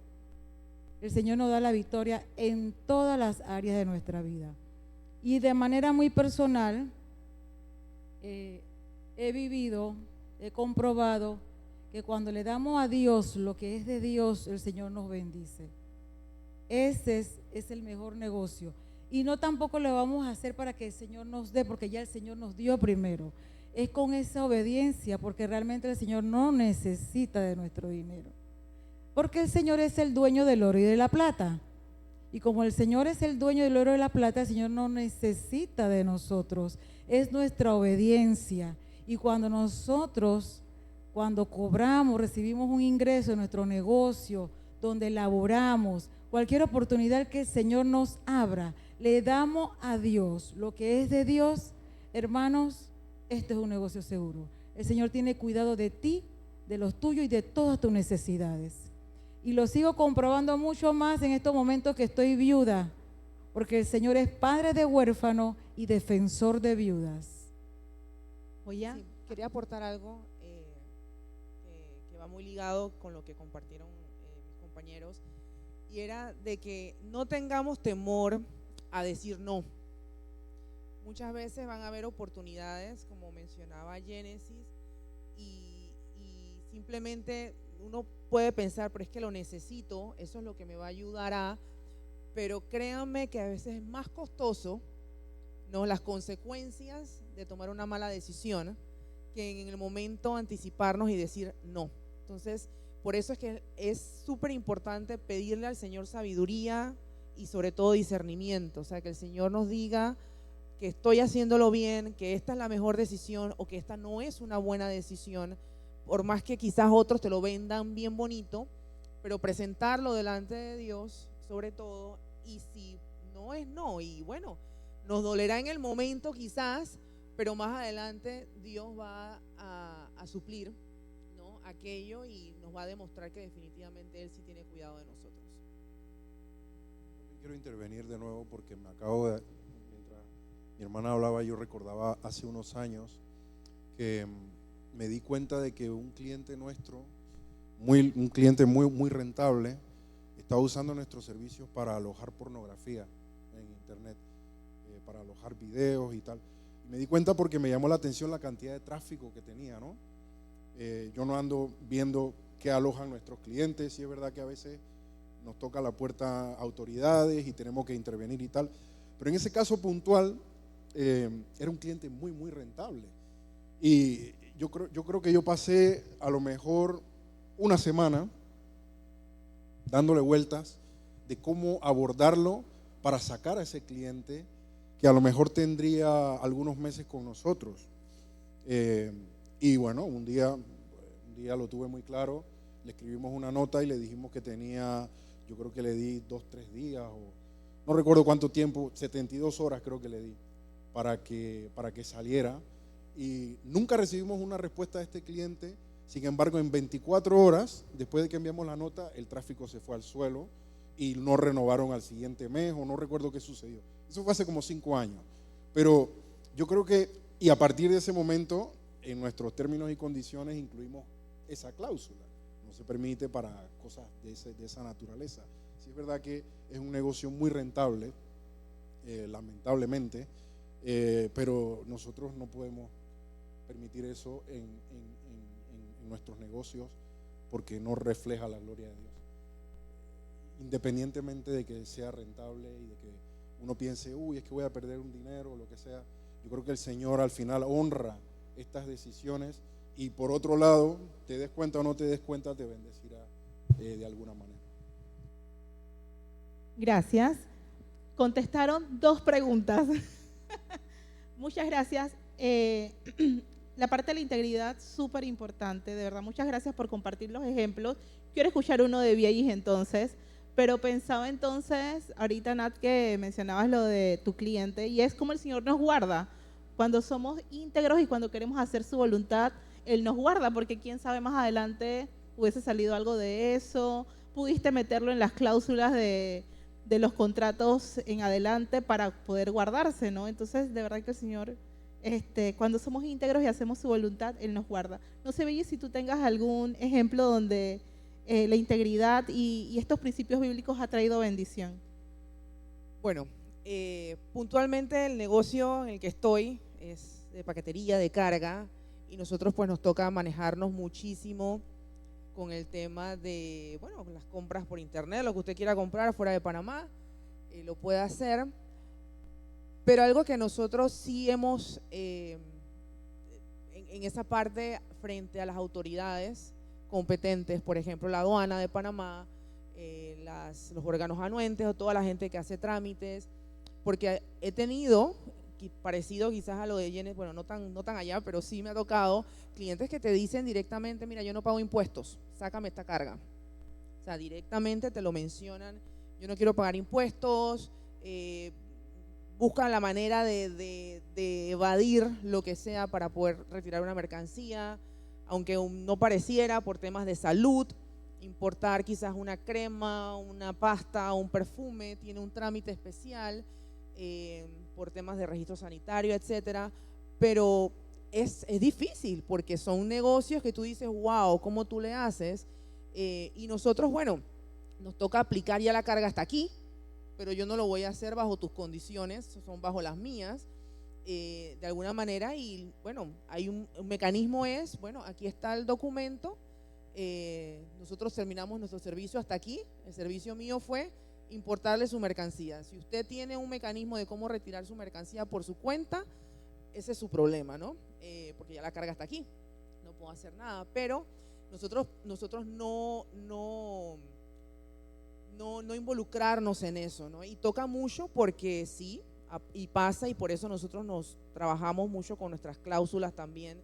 el Señor nos da la victoria en todas las áreas de nuestra vida. Y de manera muy personal, he vivido, he comprobado que cuando le damos a Dios lo que es de Dios, el Señor nos bendice. Ese es el mejor negocio. Y no tampoco lo vamos a hacer para que el Señor nos dé, porque ya el Señor nos dio primero. Es con esa obediencia, porque realmente el Señor no necesita de nuestro dinero. Porque el Señor es el dueño del oro y de la plata. Y como el Señor es el dueño del oro y de la plata, el Señor no necesita de nosotros. Es nuestra obediencia. Y cuando cobramos, recibimos un ingreso en nuestro negocio, donde laboramos, cualquier oportunidad que el Señor nos abra, le damos a Dios lo que es de Dios, hermanos, este es un negocio seguro. El Señor tiene cuidado de ti, de los tuyos y de todas tus necesidades. Y lo sigo comprobando mucho más en estos momentos que estoy viuda, porque el Señor es padre de huérfanos y defensor de viudas. Oye, Sí, quería aportar algo que va muy ligado con lo que compartieron mis compañeros, y era de que no tengamos temor a decir no. Muchas veces van a haber oportunidades, como mencionaba Génesis, y simplemente uno puede pensar, pero es que lo necesito, eso es lo que me va a ayudar a, pero créanme que a veces es más costoso, ¿no?, las consecuencias de tomar una mala decisión, que en el momento anticiparnos y decir no. Entonces, por eso es que es súper importante pedirle al Señor sabiduría y sobre todo discernimiento, o sea, que el Señor nos diga que estoy haciéndolo bien, que esta es la mejor decisión o que esta no es una buena decisión, por más que quizás otros te lo vendan bien bonito, pero presentarlo delante de Dios sobre todo, y si no es no, y bueno, nos dolerá en el momento quizás, pero más adelante Dios va a suplir, ¿no?, aquello, y nos va a demostrar que definitivamente Él sí tiene cuidado de nosotros. Quiero intervenir de nuevo porque mientras mi hermana hablaba, yo recordaba hace unos años que me di cuenta de que un cliente nuestro, un cliente muy rentable, estaba usando nuestros servicios para alojar pornografía en internet, para alojar videos y tal. Y me di cuenta porque me llamó la atención la cantidad de tráfico que tenía, ¿no? Yo no ando viendo qué alojan nuestros clientes, y es verdad que a veces nos toca la puerta autoridades y tenemos que intervenir y tal, pero en ese caso puntual era un cliente muy rentable, y yo creo que yo pasé a lo mejor una semana dándole vueltas de cómo abordarlo para sacar a ese cliente que a lo mejor tendría algunos meses con nosotros. Y bueno, un día lo tuve muy claro, le escribimos una nota y le dijimos que tenía, yo creo que le di 2-3 días, o no recuerdo cuánto tiempo, 72 horas creo que le di para que saliera, y nunca recibimos una respuesta de este cliente. Sin embargo, en 24 horas después de que enviamos la nota, el tráfico se fue al suelo y no renovaron al siguiente mes, o no recuerdo qué sucedió. Eso fue hace como 5 años, pero yo creo que, y a partir de ese momento, en nuestros términos y condiciones incluimos esa cláusula. No se permite para cosas de esa naturaleza. Sí, es verdad que es un negocio muy rentable, lamentablemente, pero nosotros no podemos permitir eso en nuestros negocios, porque no refleja la gloria de Dios. Independientemente de que sea rentable y de que uno piense, es que voy a perder un dinero o lo que sea, yo creo que el Señor al final honra estas decisiones, y por otro lado, te des cuenta o no te des cuenta, te bendecirá de alguna manera. gracias. Contestaron 2 preguntas. Muchas gracias. La parte de la integridad, súper importante, de verdad. Muchas gracias por compartir los ejemplos. Quiero escuchar uno de Viegis entonces, pero pensaba entonces, ahorita Nat, que mencionabas lo de tu cliente, y es como el Señor nos guarda. Cuando somos íntegros y cuando queremos hacer su voluntad, Él nos guarda, porque quién sabe, más adelante hubiese salido algo de eso, pudiste meterlo en las cláusulas de los contratos en adelante para poder guardarse, ¿no? Entonces, de verdad que el Señor, cuando somos íntegros y hacemos su voluntad, Él nos guarda. No sé, Belli, si tú tengas algún ejemplo donde la integridad y estos principios bíblicos ha traído bendición. Bueno, puntualmente el negocio en el que estoy es de paquetería, de carga, y nosotros pues nos toca manejarnos muchísimo con el tema de, bueno, las compras por internet, lo que usted quiera comprar fuera de Panamá, lo puede hacer. Pero algo que nosotros sí hemos, en esa parte frente a las autoridades competentes, por ejemplo, la aduana de Panamá, los órganos anuentes o toda la gente que hace trámites, porque he tenido, parecido quizás a lo de Yenes, bueno, no tan allá, pero sí me ha tocado clientes que te dicen directamente, mira, yo no pago impuestos, sácame esta carga. O sea, directamente te lo mencionan, yo no quiero pagar impuestos, buscan la manera de evadir lo que sea para poder retirar una mercancía, aunque no pareciera, por temas de salud. Importar quizás una crema, una pasta, un perfume, tiene un trámite especial por temas de registro sanitario, etcétera, pero es difícil porque son negocios que tú dices, wow, ¿cómo tú le haces? Y nosotros, bueno, nos toca aplicar ya la carga hasta aquí, pero yo no lo voy a hacer bajo tus condiciones, son bajo las mías, de alguna manera. Y bueno, hay un mecanismo, bueno, aquí está el documento, nosotros terminamos nuestro servicio hasta aquí, el servicio mío fue importarle su mercancía. Si usted tiene un mecanismo de cómo retirar su mercancía por su cuenta, ese es su problema, ¿no? Porque ya la carga está aquí, no puedo hacer nada, pero nosotros no involucrarnos en eso, ¿no? Y toca mucho porque sí, y pasa, y por eso nosotros nos trabajamos mucho con nuestras cláusulas también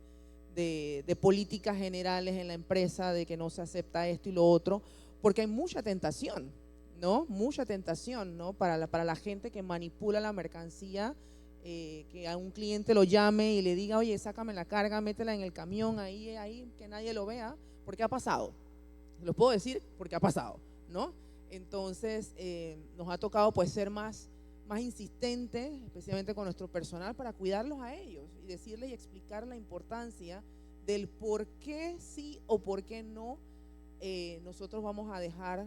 de políticas generales en la empresa, de que no se acepta esto y lo otro, porque hay mucha tentación, ¿no? Mucha tentación, ¿no? Para la gente que manipula la mercancía, que a un cliente lo llame y le diga, oye, sácame la carga, métela en el camión, ahí, que nadie lo vea, porque ha pasado. Lo puedo decir porque ha pasado, ¿no? Entonces, nos ha tocado pues ser más insistentes, especialmente con nuestro personal, para cuidarlos a ellos y decirles y explicar la importancia del por qué sí o por qué no nosotros vamos a dejar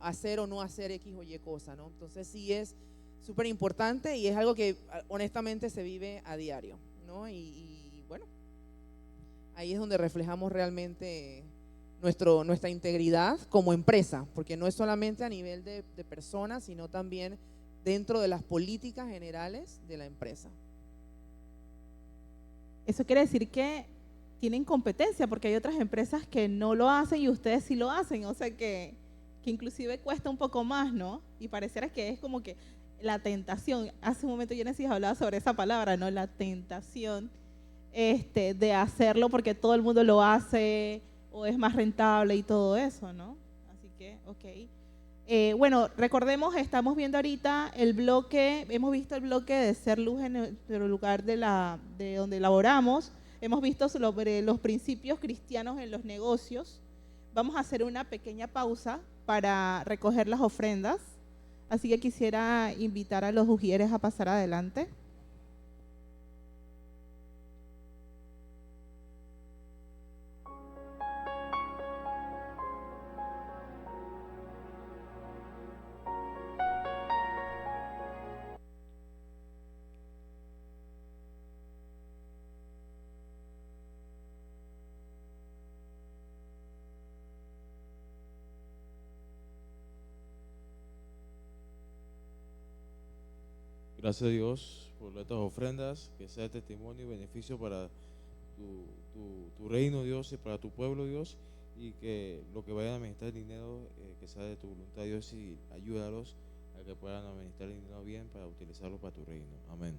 hacer o no hacer X o Y cosa, ¿no? Entonces sí es súper importante y es algo que honestamente se vive a diario, ¿no? Y bueno, ahí es donde reflejamos realmente nuestra integridad como empresa, porque no es solamente a nivel de personas, sino también dentro de las políticas generales de la empresa. Eso quiere decir que tienen competencia, porque hay otras empresas que no lo hacen y ustedes sí lo hacen, o sea que inclusive cuesta un poco más, ¿no? Y pareciera que es como que la tentación, hace un momento Genesis hablaba sobre esa palabra, ¿no? La tentación de hacerlo porque todo el mundo lo hace o es más rentable y todo eso, ¿no? Así que, ok. Bueno, recordemos, estamos viendo ahorita el bloque, hemos visto el bloque de ser luz en el lugar de donde laboramos, hemos visto sobre los principios cristianos en los negocios. Vamos a hacer una pequeña pausa para recoger las ofrendas, así que quisiera invitar a los ujieres a pasar adelante. Gracias a Dios por estas ofrendas, que sea testimonio y beneficio para tu reino, Dios, y para tu pueblo, Dios, y que lo que vayan a administrar el dinero, que sea de tu voluntad, Dios, y ayúdalos a que puedan administrar el dinero bien para utilizarlo para tu reino. Amén.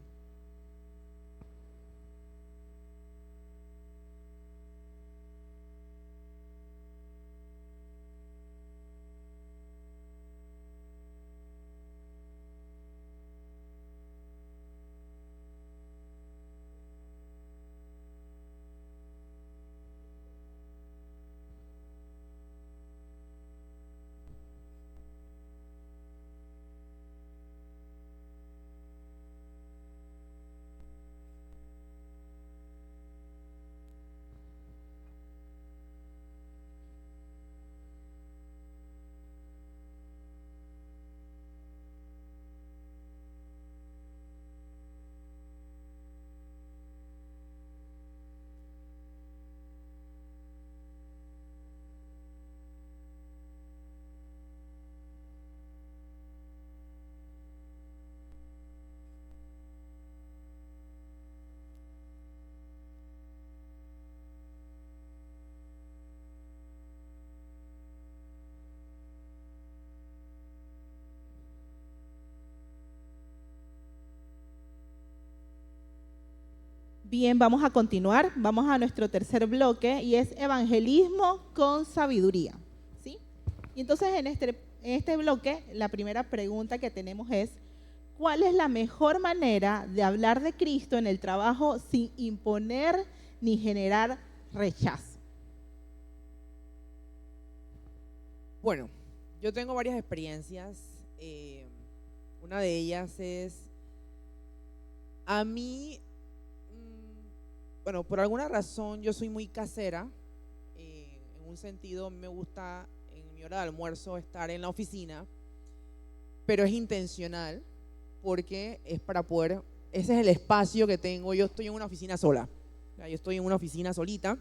Bien, vamos a continuar. Vamos a nuestro tercer bloque y es evangelismo con sabiduría. ¿Sí? Y entonces en este bloque, la primera pregunta que tenemos es, ¿cuál es la mejor manera de hablar de Cristo en el trabajo sin imponer ni generar rechazo? Bueno, yo tengo varias experiencias. Una de ellas es, a mí, bueno, por alguna razón yo soy muy casera. En un sentido, a mí me gusta en mi hora de almuerzo estar en la oficina, pero es intencional porque es para poder, ese es el espacio que tengo. Yo estoy en una oficina sola, o sea, yo estoy en una oficina solita,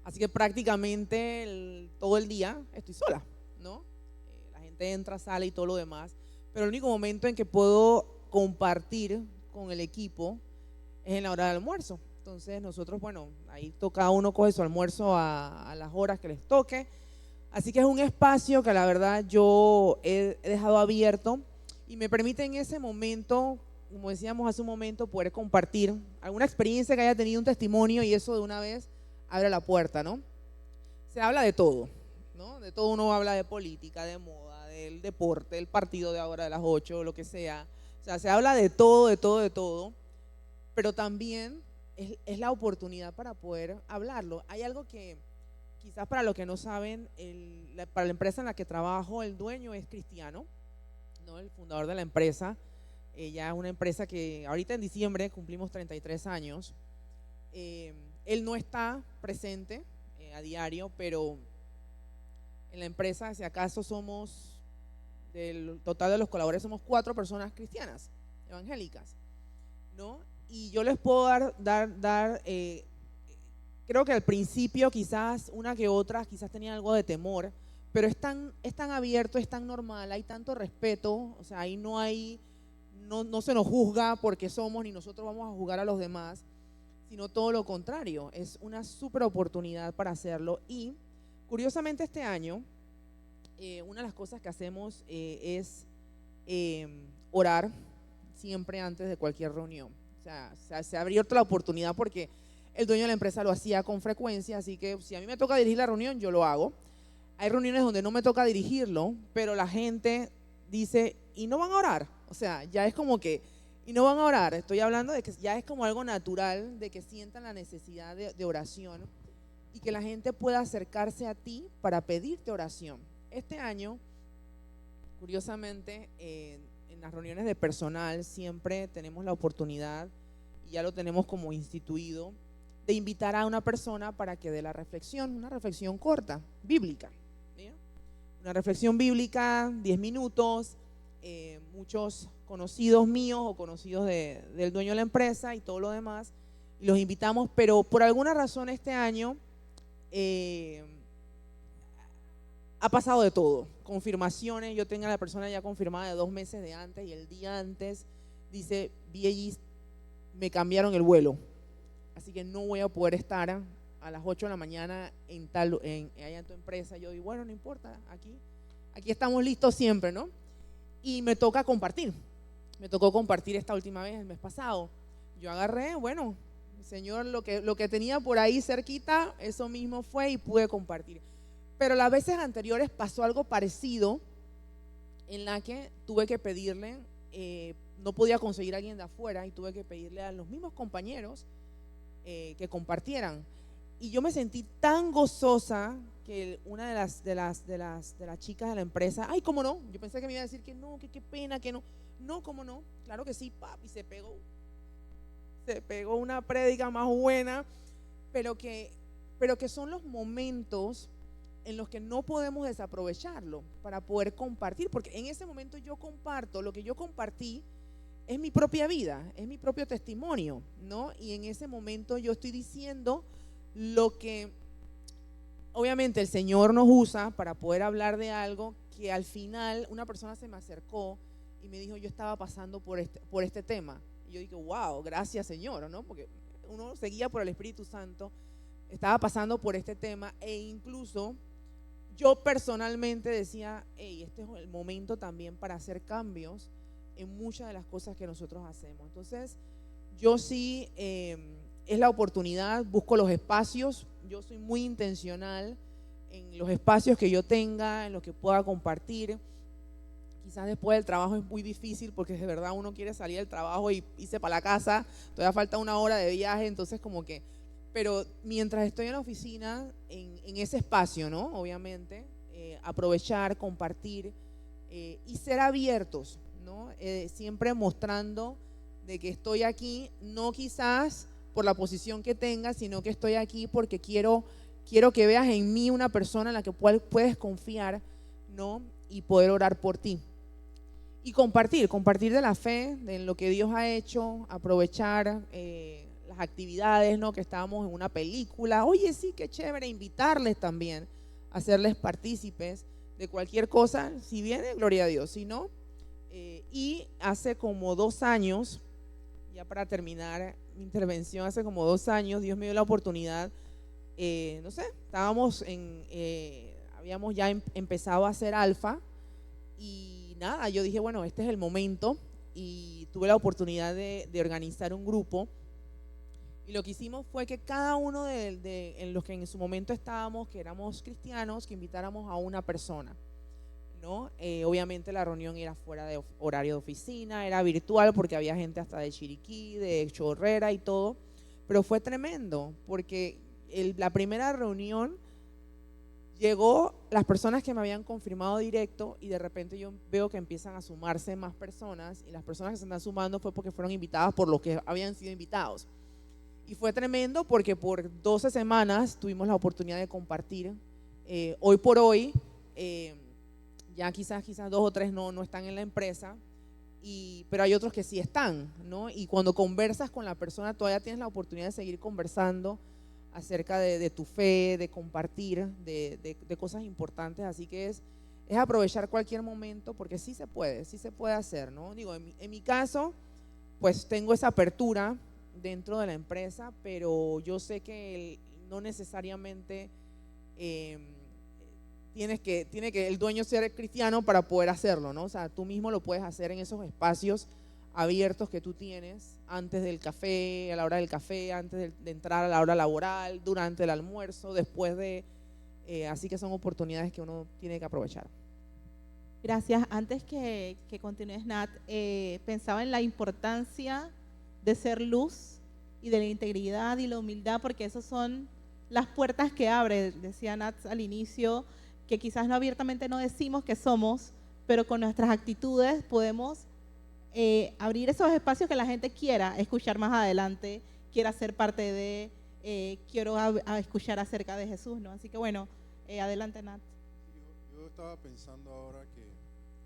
así que prácticamente todo el día estoy sola, ¿no? La gente entra, sale y todo lo demás, pero el único momento en que puedo compartir con el equipo es en la hora del almuerzo. Entonces nosotros, bueno, ahí cada uno coge su almuerzo a las horas que les toque, así que es un espacio que la verdad yo he dejado abierto y me permite en ese momento, como decíamos hace un momento, poder compartir alguna experiencia que haya tenido, un testimonio, y eso de una vez abre la puerta, ¿no? Se habla de todo, ¿no? De todo. Uno habla de política, de moda, del deporte, del partido de ahora de las 8, lo que sea. O sea, se habla de todo, de todo, de todo, pero también es la oportunidad para poder hablarlo. Hay algo que quizás para los que no saben, para la empresa en la que trabajo, el dueño es cristiano, ¿no? El fundador de la empresa. Ya es una empresa que ahorita en diciembre cumplimos 33 años. Él no está presente a diario, pero en la empresa, si acaso somos, del total de los colaboradores, somos 4 personas cristianas, evangélicas, ¿no? Y yo les puedo dar creo que al principio quizás una que otra quizás tenían algo de temor, pero es tan abierto, es tan normal, hay tanto respeto, o sea, ahí no se nos juzga porque somos, ni nosotros vamos a juzgar a los demás, sino todo lo contrario. Es una súper oportunidad para hacerlo. Y curiosamente este año, una de las cosas que hacemos es orar siempre antes de cualquier reunión. O sea, se ha abierto la oportunidad porque el dueño de la empresa lo hacía con frecuencia, así que si a mí me toca dirigir la reunión, yo lo hago. Hay reuniones donde no me toca dirigirlo, pero la gente dice, ¿y no van a orar? O sea, ya es como que, ¿y no van a orar? Estoy hablando de que ya es como algo natural, de que sientan la necesidad de oración y que la gente pueda acercarse a ti para pedirte oración. Este año, curiosamente, en las reuniones de personal siempre tenemos la oportunidad, y ya lo tenemos como instituido, de invitar a una persona para que dé la reflexión, una reflexión corta, bíblica, ¿sí? Una reflexión bíblica, 10 minutos, muchos conocidos míos o conocidos del dueño de la empresa y todo lo demás, y los invitamos, pero por alguna razón este año ha pasado de todo, confirmaciones. Yo tengo a la persona ya confirmada de 2 meses de antes, y el día antes dice, vi, me cambiaron el vuelo, así que no voy a poder estar a las 8 de la mañana allá en tu empresa. Yo digo, bueno, no importa, aquí estamos listos siempre, ¿no? Y me tocó compartir esta última vez, el mes pasado. Yo agarré, bueno, Señor, lo que tenía por ahí cerquita, eso mismo fue, y pude compartir. Pero las veces anteriores pasó algo parecido, en la que tuve que pedirle, no podía conseguir a alguien de afuera, y tuve que pedirle a los mismos compañeros que compartieran. Y yo me sentí tan gozosa que una de las chicas de la empresa, ay, ¿cómo no? Yo pensé que me iba a decir que no, que qué pena, que no. No, ¿cómo no? Claro que sí, papi, se pegó una prédica más buena, pero que son los momentos en los que no podemos desaprovecharlo para poder compartir, porque en ese momento yo comparto, lo que yo compartí es mi propia vida, es mi propio testimonio, ¿no? Y en ese momento yo estoy diciendo lo que obviamente el Señor nos usa para poder hablar de algo que al final una persona se me acercó y me dijo, yo estaba pasando por este tema. Y yo dije, wow, gracias Señor, ¿no? Porque uno seguía por el Espíritu Santo, estaba pasando por este tema, e incluso yo personalmente decía, hey, este es el momento también para hacer cambios en muchas de las cosas que nosotros hacemos. Entonces, yo sí, es la oportunidad, busco los espacios, yo soy muy intencional en los espacios que yo tenga, en los que pueda compartir. Quizás después del trabajo es muy difícil porque de verdad uno quiere salir del trabajo y irse para la casa, todavía falta 1 hora de viaje, entonces como que, pero mientras estoy en la oficina, en ese espacio, ¿no? Obviamente, aprovechar, compartir y ser abiertos, ¿no? Siempre mostrando de que estoy aquí, no quizás por la posición que tenga, sino que estoy aquí porque quiero que veas en mí una persona en la que puedes confiar, ¿no? Y poder orar por ti. Y compartir de la fe, de lo que Dios ha hecho, aprovechar las actividades, ¿no? Que estábamos en una película, oye, sí, qué chévere, invitarles también, hacerles partícipes de cualquier cosa, si viene, gloria a Dios, si no. Y hace como 2 años, ya para terminar mi intervención, hace como 2 años, Dios me dio la oportunidad, no sé, habíamos ya empezado a hacer alfa y nada, yo dije, bueno, este es el momento y tuve la oportunidad de organizar un grupo y lo que hicimos fue que cada uno en los que en su momento estábamos, que éramos cristianos, que invitáramos a una persona, ¿no? Obviamente la reunión era fuera de horario de oficina, era virtual porque había gente hasta de Chiriquí, de Chorrera y todo, pero fue tremendo porque la primera reunión llegó las personas que me habían confirmado directo y de repente yo veo que empiezan a sumarse más personas y las personas que se están sumando fue porque fueron invitadas por los que habían sido invitados. Y fue tremendo porque por 12 semanas tuvimos la oportunidad de compartir. Hoy por hoy, ya quizás 2 o 3 no están en la empresa, pero hay otros que sí están, ¿no? Y cuando conversas con la persona todavía tienes la oportunidad de seguir conversando acerca de tu fe, de compartir, de cosas importantes, así que es aprovechar cualquier momento porque sí se puede hacer, ¿no? Digo, en mi caso, pues tengo esa apertura dentro de la empresa, pero yo sé que no necesariamente tiene que el dueño ser cristiano para poder hacerlo, ¿no? O sea, tú mismo lo puedes hacer en esos espacios abiertos que tú tienes antes del café, a la hora del café, antes de entrar a la hora laboral, durante el almuerzo, después de, así que son oportunidades que uno tiene que aprovechar. Gracias. Antes que continúes, Nat, pensaba en la importancia de ser luz y de la integridad y la humildad, porque esas son las puertas que abre, decía Nat al inicio, que quizás no abiertamente no decimos que somos, pero con nuestras actitudes podemos abrir esos espacios que la gente quiera escuchar más adelante, quiera ser parte de, quiero escuchar acerca de Jesús, ¿no? Así que bueno, adelante, Nat. Yo estaba pensando ahora que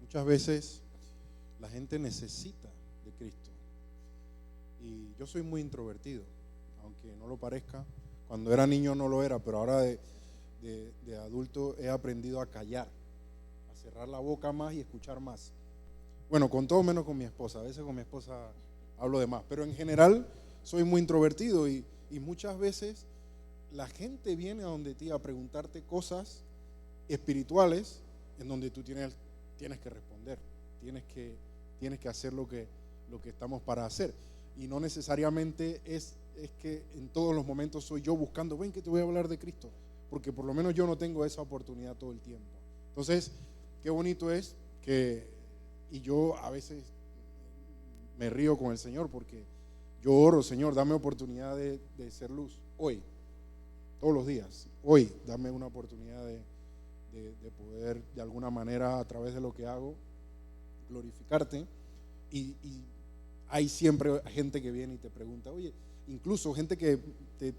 muchas veces la gente necesita de Cristo y yo soy muy introvertido, aunque no lo parezca. Cuando era niño no lo era, pero ahora de adulto he aprendido a callar, a cerrar la boca más y escuchar más. Bueno, con todo menos con mi esposa. A veces con mi esposa hablo de más, pero en general soy muy introvertido y muchas veces la gente viene a donde ti a preguntarte cosas espirituales en donde tú tienes que responder, tienes que hacer lo que estamos para hacer y no necesariamente es que en todos los momentos soy yo buscando, ven que te voy a hablar de Cristo, porque por lo menos yo no tengo esa oportunidad todo el tiempo. Entonces, qué bonito es que, y yo a veces me río con el Señor porque yo oro, Señor, dame oportunidad de ser luz hoy, todos los días, hoy dame una oportunidad de poder de alguna manera a través de lo que hago glorificarte y hay siempre gente que viene y te pregunta, oye, incluso gente que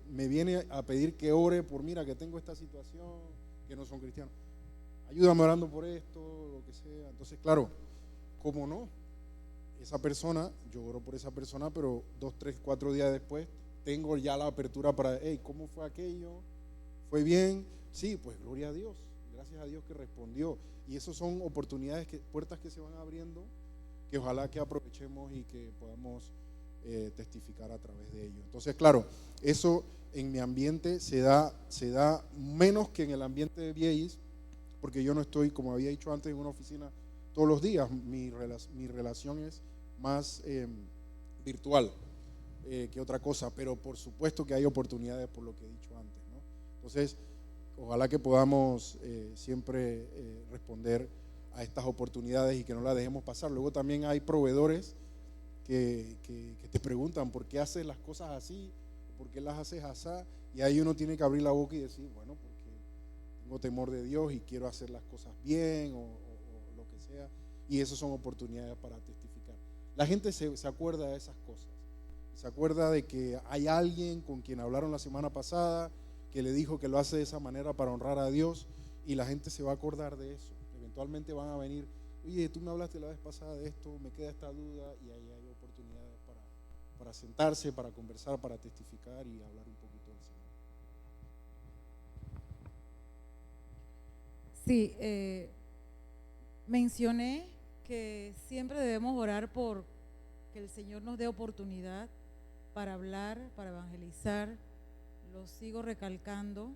me viene a pedir que ore por, mira que tengo esta situación, que no son cristianos, ayúdame orando por esto, lo que sea. Entonces claro, ¿cómo no? Esa persona, yo oro por esa persona, pero 2, 3, 4 días después tengo ya la apertura para, hey, ¿cómo fue aquello? ¿Fue bien? Sí, pues gloria a Dios, gracias a Dios que respondió. Y eso son oportunidades, puertas que se van abriendo, que ojalá que aprovechemos y que podamos testificar a través de ello. Entonces, claro, eso en mi ambiente se da menos que en el ambiente de Vieis, porque yo no estoy, como había dicho antes, en una oficina todos los días. Mi relación es más virtual. que otra cosa, pero por supuesto que hay oportunidades por lo que he dicho antes, ¿no? Entonces, ojalá que podamos siempre responder a estas oportunidades y que no las dejemos pasar. Luego también hay proveedores que te preguntan por qué haces las cosas así, por qué las haces así, y ahí uno tiene que abrir la boca y decir, bueno, porque tengo temor de Dios y quiero hacer las cosas bien o lo que sea, y esas son oportunidades para testificar. La gente se acuerda de esas cosas, se acuerda de que hay alguien con quien hablaron la semana pasada que le dijo que lo hace de esa manera para honrar a Dios, y la gente se va a acordar de eso. Eventualmente van a venir, oye, tú me hablaste la vez pasada de esto, me queda esta duda, y ahí hay oportunidades para sentarse, para conversar, para testificar y hablar un poquito del Señor. Sí, mencioné que siempre debemos orar por que el Señor nos dé oportunidad para hablar, para evangelizar. Lo sigo recalcando,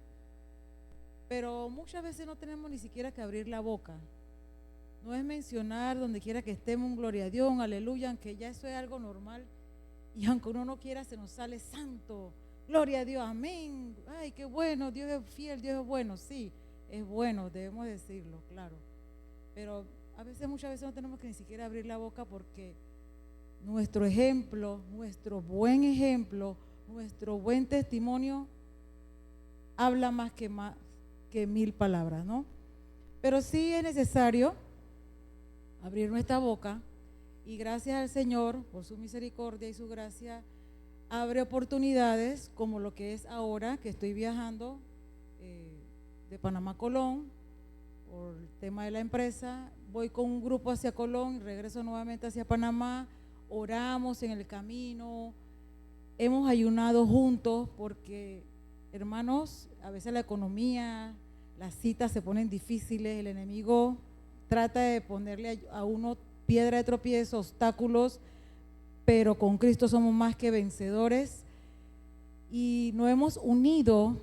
pero muchas veces no tenemos ni siquiera que abrir la boca. No es mencionar donde quiera que estemos un gloria a Dios, un aleluya, aunque ya eso es algo normal, y aunque uno no quiera se nos sale santo, gloria a Dios, amén, ay, qué bueno, Dios es fiel, Dios es bueno. Sí, es bueno, debemos decirlo, claro, pero a veces, muchas veces no tenemos que ni siquiera abrir la boca, porque nuestro ejemplo, nuestro buen ejemplo, nuestro buen testimonio habla más que 1000 palabras, ¿no? Pero sí es necesario abrir nuestra boca, y gracias al Señor por su misericordia y su gracia abre oportunidades, como lo que es ahora que estoy viajando de Panamá a Colón por el tema de la empresa. Voy con un grupo hacia Colón y regreso nuevamente hacia Panamá. Oramos en el camino, hemos ayunado juntos, porque, hermanos, a veces la economía, las citas se ponen difíciles, el enemigo trata de ponerle a uno piedra de tropiezo, obstáculos, pero con Cristo somos más que vencedores, y nos hemos unido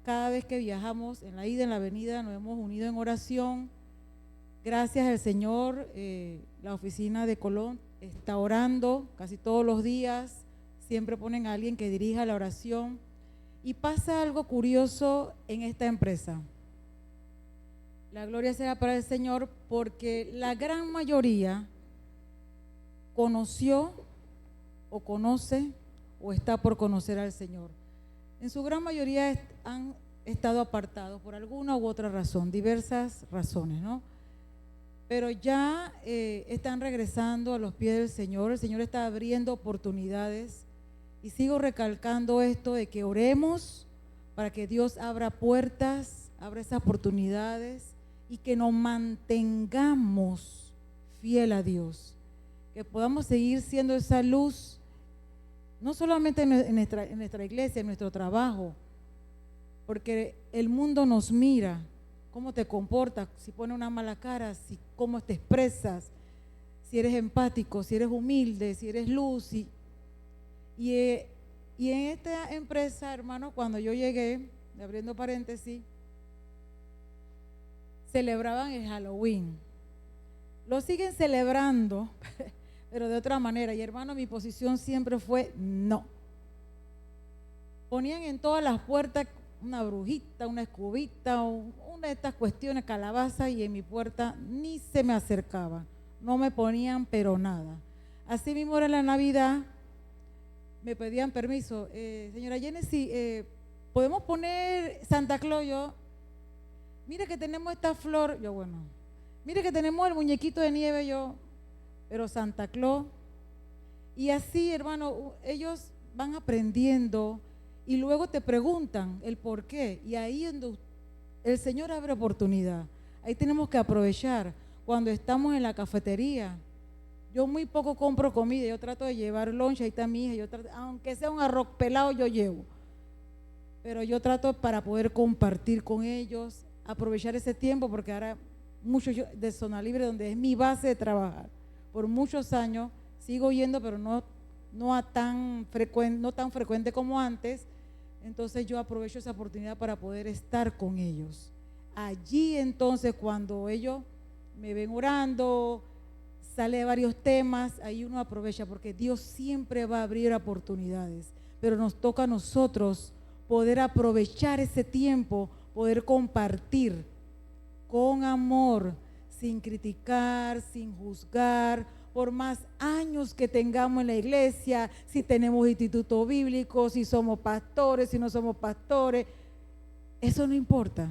cada vez que viajamos, en la ida, en la venida, nos hemos unido en oración. Gracias al Señor, la oficina de Colón está orando casi todos los días, siempre ponen a alguien que dirija la oración, y pasa algo curioso en esta empresa. La gloria sea para el Señor, porque la gran mayoría conoció o conoce o está por conocer al Señor. En su gran mayoría han estado apartados por alguna u otra razón, diversas razones, ¿no? Pero ya están regresando a los pies del Señor. El Señor está abriendo oportunidades, y sigo recalcando esto de que oremos para que Dios abra puertas, abra esas oportunidades, y que nos mantengamos fiel a Dios, que podamos seguir siendo esa luz, no solamente en nuestra iglesia, en nuestro trabajo, porque el mundo nos mira, cómo te comportas, si pones una mala cara, cómo te expresas, si eres empático, si eres humilde, si eres luz. Y en esta empresa, hermano, cuando yo llegué, abriendo paréntesis, celebraban el Halloween. Lo siguen celebrando, pero de otra manera. Y, hermano, mi posición siempre fue no. Ponían en todas las puertas una brujita, una escobita, una de estas cuestiones, calabaza, y en mi puerta ni se me acercaban, no me ponían pero nada. Así mismo era la Navidad, me pedían permiso, señora Genesis, ¿podemos poner Santa Claus? Yo, mire que tenemos esta flor, yo, bueno, mire que tenemos el muñequito de nieve, yo, pero Santa Claus. Y así, hermano, ellos van aprendiendo, y luego te preguntan el por qué, y ahí donde el Señor abre oportunidad. Ahí tenemos que aprovechar. Cuando estamos en la cafetería, yo muy poco compro comida, yo trato de llevar lunch, ahí está mi hija, aunque sea un arroz pelado yo llevo, pero yo trato para poder compartir con ellos, aprovechar ese tiempo, porque ahora mucho de Zona Libre, donde es mi base de trabajar, por muchos años sigo yendo, pero no tan frecuente como antes. Entonces yo aprovecho esa oportunidad para poder estar con ellos. Allí entonces, cuando ellos me ven orando, sale varios temas, ahí uno aprovecha, porque Dios siempre va a abrir oportunidades, pero nos toca a nosotros poder aprovechar ese tiempo, poder compartir con amor, sin criticar, sin juzgar, por más años que tengamos en la iglesia, si tenemos instituto bíblico, si somos pastores, si no somos pastores, eso no importa.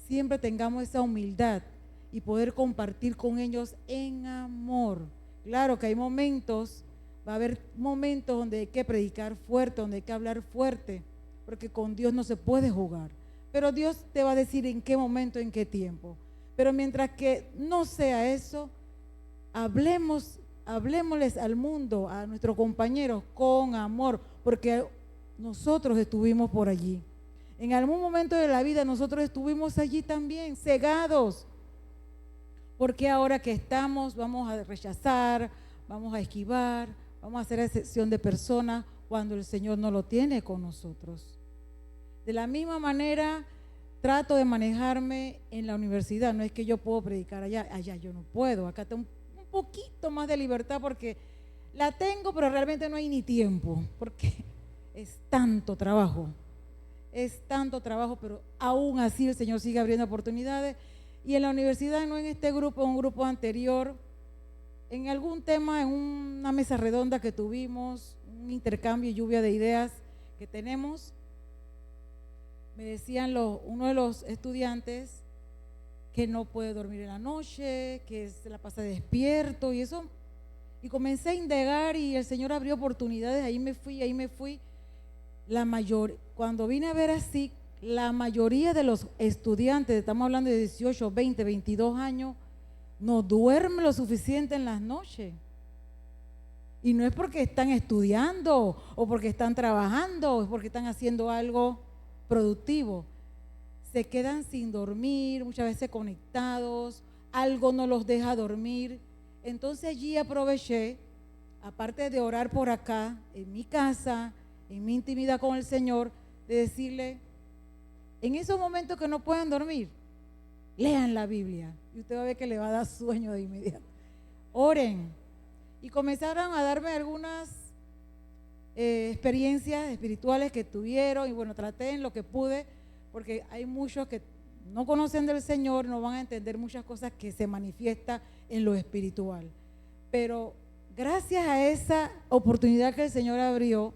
Siempre tengamos esa humildad y poder compartir con ellos en amor. Claro que hay momentos, va a haber momentos donde hay que predicar fuerte, donde hay que hablar fuerte, porque con Dios no se puede jugar. Pero Dios te va a decir en qué momento, en qué tiempo. Pero mientras que no sea eso, hablemosles al mundo, a nuestros compañeros con amor, porque nosotros estuvimos por allí. En algún momento de la vida nosotros estuvimos allí también, cegados. Porque ahora que estamos, vamos a rechazar, vamos a esquivar, vamos a hacer excepción de personas cuando el Señor no lo tiene con nosotros. De la misma manera, trato de manejarme en la universidad. No es que yo puedo predicar allá yo no puedo. Acá tengo un poquito más de libertad porque la tengo, pero realmente no hay ni tiempo, porque es tanto trabajo, pero aún así el Señor sigue abriendo oportunidades. Y en la universidad, no en este grupo, en un grupo anterior, en algún tema, en una mesa redonda que tuvimos, un intercambio y lluvia de ideas que tenemos, me decían uno de los estudiantes que no puede dormir en la noche, que se la pasa despierto y eso. Y comencé a indagar y el Señor abrió oportunidades, ahí me fui. Cuando vine a ver así, la mayoría de los estudiantes, estamos hablando de 18, 20, 22 años, no duermen lo suficiente en las noches. Y no es porque están estudiando o porque están trabajando o es porque están haciendo algo productivo. Se quedan sin dormir, muchas veces conectados, algo no los deja dormir. Entonces allí aproveché, aparte de orar por acá, en mi casa, en mi intimidad con el Señor, de decirle, en esos momentos que no puedan dormir, lean la Biblia y usted va a ver que le va a dar sueño de inmediato. Oren. Y comenzaron a darme algunas experiencias espirituales que tuvieron y bueno, traté en lo que pude, porque hay muchos que no conocen del Señor, no van a entender muchas cosas que se manifiesta en lo espiritual. Pero gracias a esa oportunidad que el Señor abrió,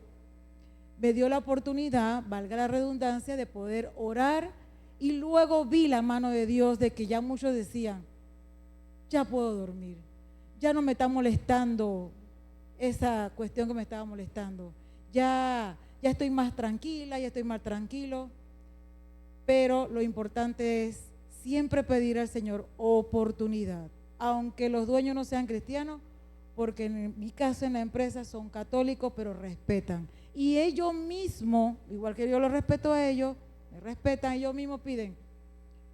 me dio la oportunidad, valga la redundancia, de poder orar y luego vi la mano de Dios de que ya muchos decían, ya puedo dormir, ya no me está molestando esa cuestión que me estaba molestando, ya estoy más tranquila, ya estoy más tranquilo. Pero lo importante es siempre pedir al Señor oportunidad, aunque los dueños no sean cristianos, porque en mi caso en la empresa son católicos, pero respetan. Y ellos mismos, igual que yo los respeto a ellos, me respetan, ellos mismos piden,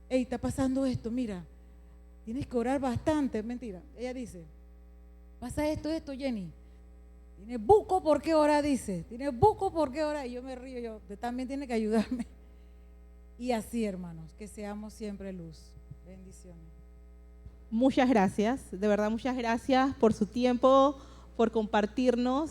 hey, está pasando esto, mira, tienes que orar bastante. Mentira, ella dice, pasa esto, Jenny, tienes buco por qué orar, dice, tienes buco por qué orar, y yo me río, yo, usted también tiene que ayudarme. Y así, hermanos, que seamos siempre luz. Bendiciones. Muchas gracias, de verdad muchas gracias por su tiempo, por compartirnos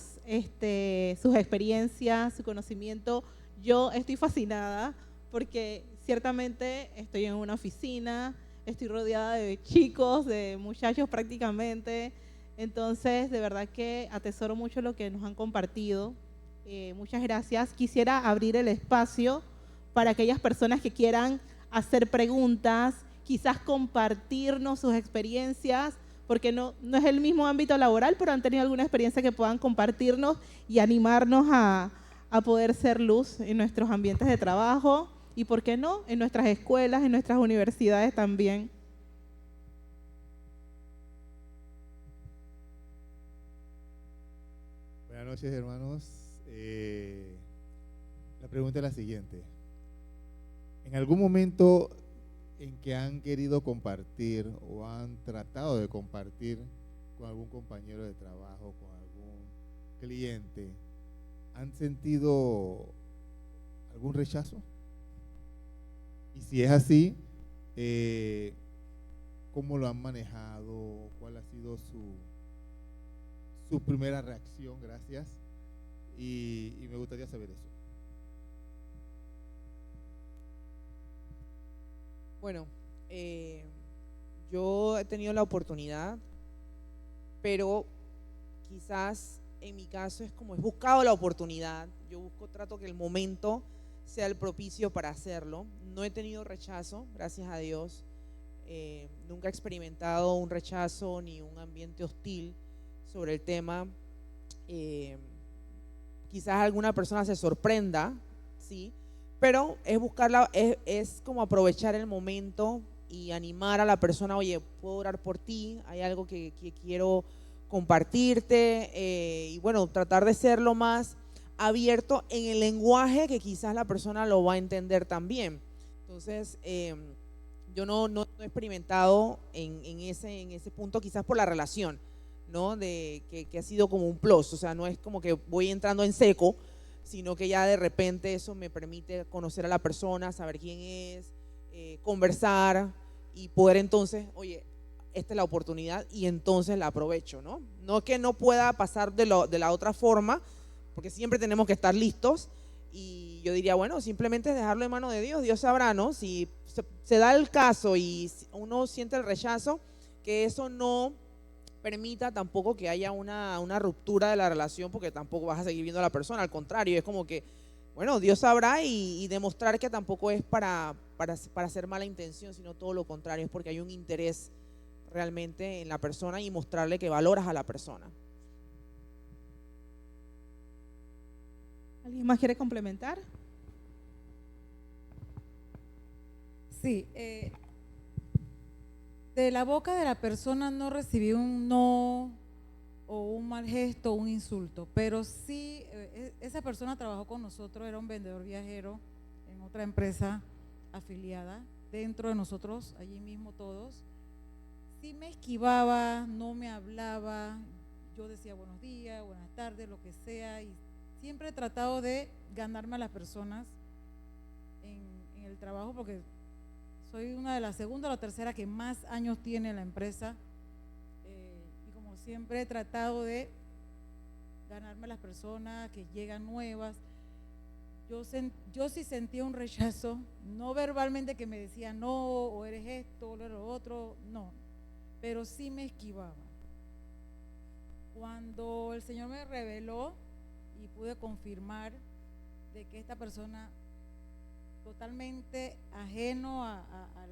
sus experiencias, su conocimiento. Yo estoy fascinada porque ciertamente estoy en una oficina, estoy rodeada de chicos, de muchachos prácticamente, entonces de verdad que atesoro mucho lo que nos han compartido. Muchas gracias. Quisiera abrir el espacio para aquellas personas que quieran hacer preguntas, quizás compartirnos sus experiencias, porque no es el mismo ámbito laboral, pero han tenido alguna experiencia que puedan compartirnos y animarnos a poder ser luz en nuestros ambientes de trabajo y, ¿por qué no?, en nuestras escuelas, en nuestras universidades también. Buenas noches, hermanos. La pregunta es la siguiente. ¿En algún momento en que han querido compartir o han tratado de compartir con algún compañero de trabajo, con algún cliente, han sentido algún rechazo? Y si es así, cómo lo han manejado, cuál ha sido su primera reacción, gracias, y me gustaría saber eso. Bueno, yo he tenido la oportunidad, pero quizás en mi caso es como he buscado la oportunidad. Trato que el momento sea el propicio para hacerlo. No he tenido rechazo, gracias a Dios. Nunca he experimentado un rechazo ni un ambiente hostil sobre el tema. Quizás alguna persona se sorprenda, sí, pero es es como aprovechar el momento y animar a la persona. Oye, puedo orar por ti, hay algo que quiero compartirte, y bueno, tratar de ser lo más abierto en el lenguaje que quizás la persona lo va a entender también. Entonces, yo no he experimentado en ese punto, quizás por la relación, ¿no? Que ha sido como un plus, o sea, no es como que voy entrando en seco, sino que ya de repente eso me permite conocer a la persona, saber quién es, conversar y poder entonces, oye, esta es la oportunidad y entonces la aprovecho, ¿no? No que no pueda pasar de la otra forma, porque siempre tenemos que estar listos, y yo diría, bueno, simplemente es dejarlo en manos de Dios, Dios sabrá, ¿no? Si se da el caso y uno siente el rechazo, que eso no permita tampoco que haya una ruptura de la relación, porque tampoco vas a seguir viendo a la persona, al contrario, es como que, bueno, Dios sabrá, y demostrar que tampoco es para hacer mala intención, sino todo lo contrario, es porque hay un interés realmente en la persona y mostrarle que valoras a la persona. ¿Alguien más quiere complementar? Sí, de la boca de la persona no recibí un no o un mal gesto, un insulto, pero sí, esa persona trabajó con nosotros, era un vendedor viajero en otra empresa afiliada, dentro de nosotros, allí mismo todos. Sí me esquivaba, no me hablaba, yo decía buenos días, buenas tardes, lo que sea, y siempre he tratado de ganarme a las personas en el trabajo, porque soy una de las segunda o la tercera que más años tiene la empresa, y como siempre he tratado de ganarme a las personas que llegan nuevas. Yo sí sentía un rechazo, no verbalmente que me decía no, o eres esto, o eres lo otro, no, pero sí me esquivaba. Cuando el Señor me reveló y pude confirmar de que esta persona totalmente ajeno a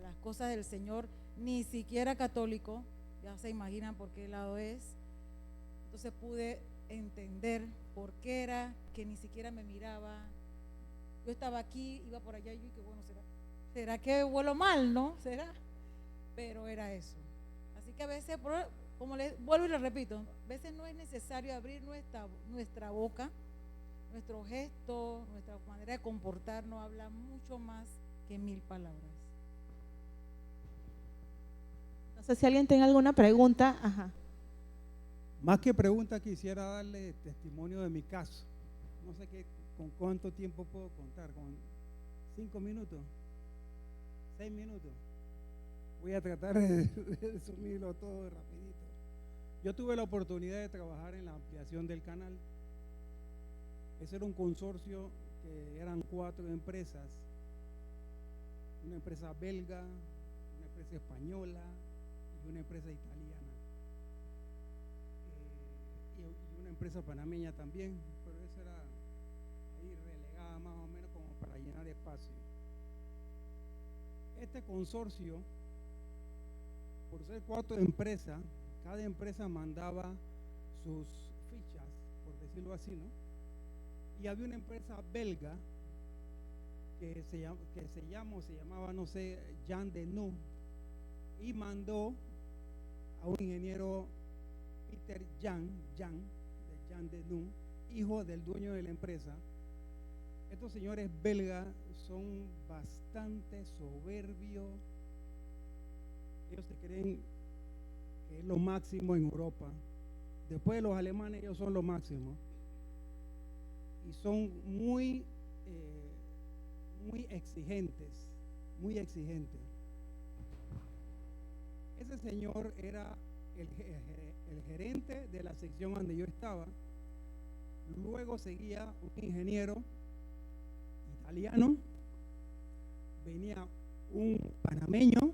las cosas del Señor, ni siquiera católico, ya se imaginan por qué lado es, entonces pude entender por qué era que ni siquiera me miraba. Yo estaba aquí, iba por allá, y yo dije, bueno, ¿será que vuelo mal, no? ¿Será? Pero era eso. Así que a veces, como vuelvo y le repito, a veces no es necesario abrir nuestra boca. Nuestro gesto, nuestra manera de comportarnos habla mucho más que 1000 palabras. No sé si alguien tiene alguna pregunta. Ajá. Más que pregunta, quisiera darle testimonio de mi caso. No sé con cuánto tiempo puedo contar, con 5 minutos, 6 minutos. Voy a tratar de resumirlo todo rapidito. Yo tuve la oportunidad de trabajar en la ampliación del canal. Ese era un consorcio que eran 4 empresas, una empresa belga, una empresa española y una empresa italiana, y una empresa panameña también, pero esa era ahí relegada más o menos como para llenar espacio. Este consorcio, por ser 4 empresas, cada empresa mandaba sus fichas, por decirlo así, ¿no? Y había una empresa belga que se llamaba, no sé, Jean Denou, y mandó a un ingeniero Peter Jean Denou, hijo del dueño de la empresa. Estos señores belgas son bastante soberbios. Ellos se creen que es lo máximo en Europa. Después de los alemanes, ellos son lo máximo. Y son muy exigentes, muy exigentes. Ese señor era el gerente de la sección donde yo estaba. Luego seguía un ingeniero italiano, venía un panameño,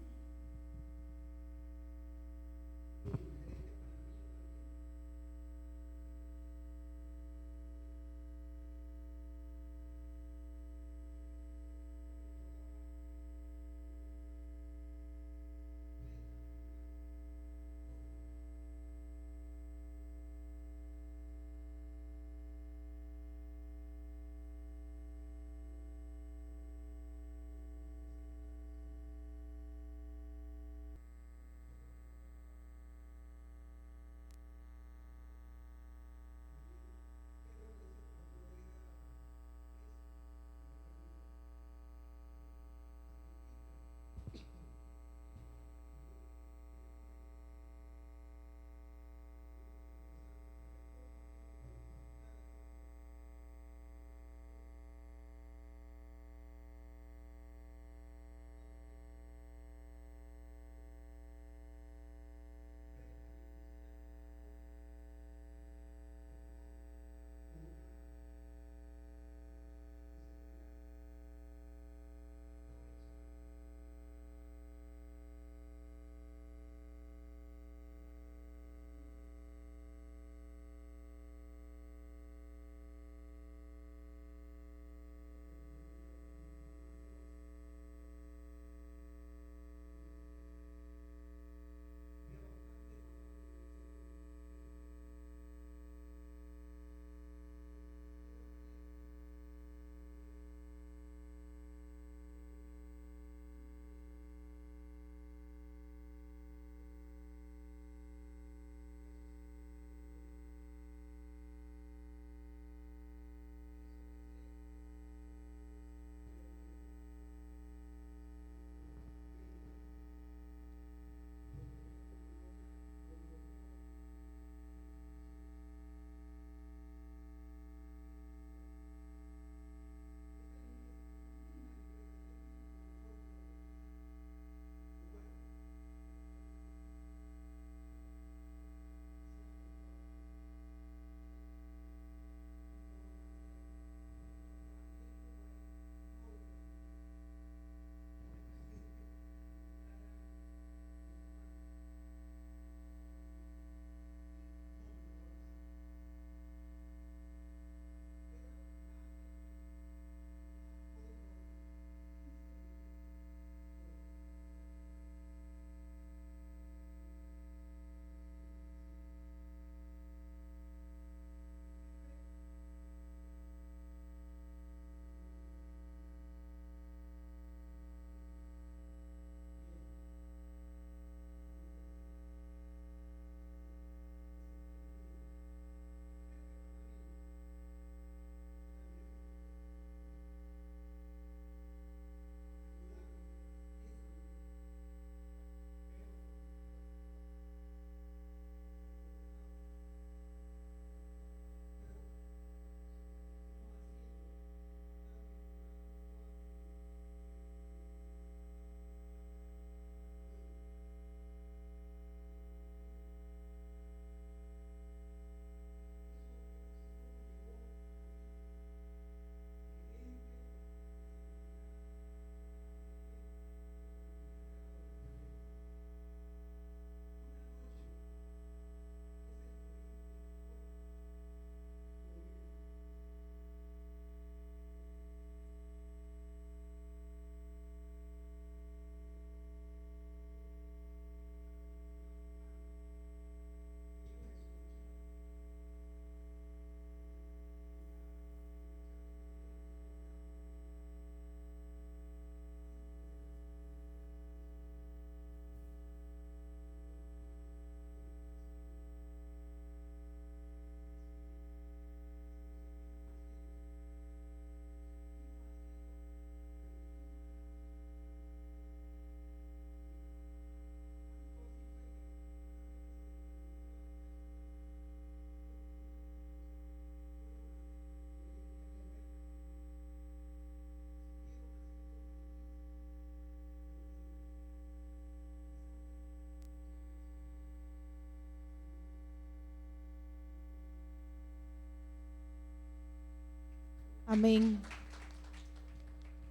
Amén.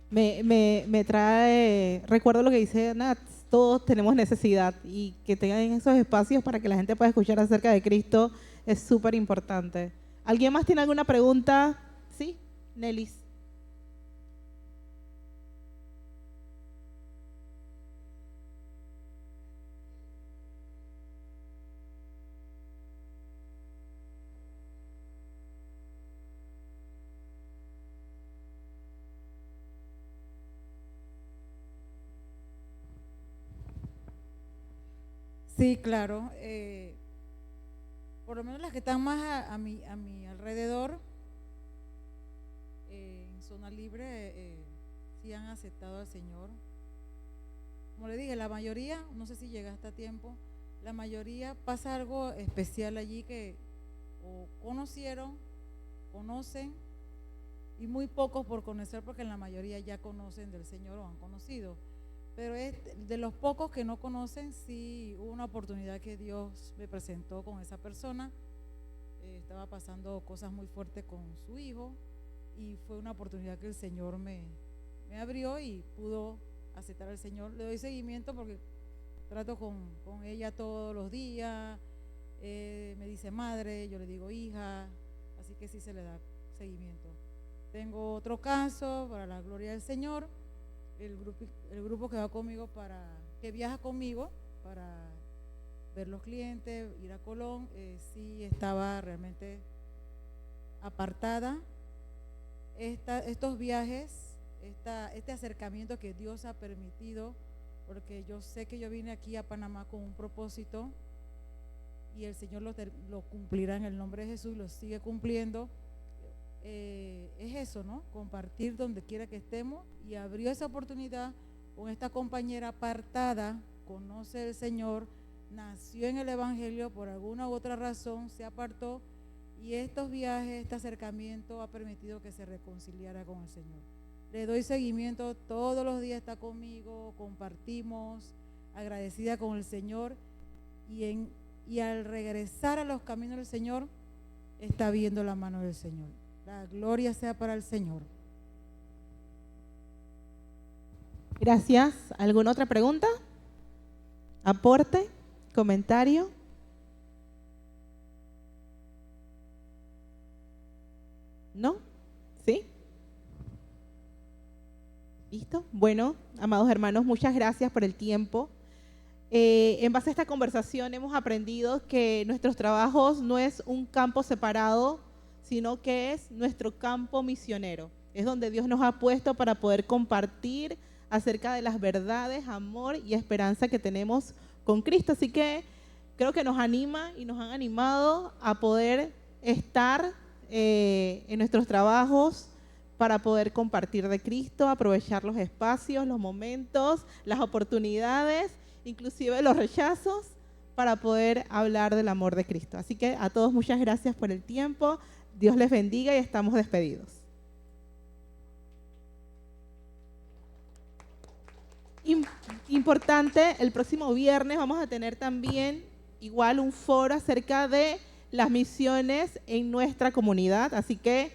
Me trae, recuerdo lo que dice Nat, todos tenemos necesidad y que tengan esos espacios para que la gente pueda escuchar acerca de Cristo es súper importante. ¿Alguien más tiene alguna pregunta? ¿Sí? Nelis. Sí, claro. Por lo menos las que están más a mi alrededor, en zona libre, sí han aceptado al Señor. Como le dije, la mayoría, no sé si llega hasta tiempo, la mayoría pasa algo especial allí que o conocieron, conocen, y muy pocos por conocer, porque la mayoría ya conocen del Señor o han conocido. Pero es de los pocos que no conocen, sí hubo una oportunidad que Dios me presentó con esa persona. Estaba pasando cosas muy fuertes con su hijo y fue una oportunidad que el Señor me abrió y pudo aceptar al Señor. Le doy seguimiento porque trato con ella todos los días. Me dice madre, yo le digo hija, así que sí se le da seguimiento. Tengo otro caso, para la gloria del Señor. El grupo que va conmigo que viaja conmigo para ver los clientes, ir a Colón, sí estaba realmente apartada. Estos viajes, este acercamiento que Dios ha permitido, porque yo sé que yo vine aquí a Panamá con un propósito y el Señor lo cumplirá en el nombre de Jesús, lo sigue cumpliendo. Es eso, ¿no? Compartir donde quiera que estemos, y abrió esa oportunidad con esta compañera apartada, conoce el Señor, nació en el Evangelio, por alguna u otra razón se apartó, y estos viajes, este acercamiento ha permitido que se reconciliara con el Señor. Le doy seguimiento, todos los días está conmigo, compartimos, agradecida con el Señor, y al regresar a los caminos del Señor está viendo la mano del Señor. La gloria sea para el Señor. Gracias. ¿Alguna otra pregunta? ¿Aporte? ¿Comentario? ¿No? ¿Sí? ¿Listo? Bueno, amados hermanos, muchas gracias por el tiempo. En base a esta conversación hemos aprendido que nuestros trabajos no es un campo separado, sino que es nuestro campo misionero. Es donde Dios nos ha puesto para poder compartir acerca de las verdades, amor y esperanza que tenemos con Cristo. Así que creo que nos anima y nos han animado a poder estar en nuestros trabajos para poder compartir de Cristo, aprovechar los espacios, los momentos, las oportunidades, inclusive los rechazos, para poder hablar del amor de Cristo. Así que a todos muchas gracias por el tiempo. Dios les bendiga y estamos despedidos. Importante, el próximo viernes vamos a tener también igual un foro acerca de las misiones en nuestra comunidad, así que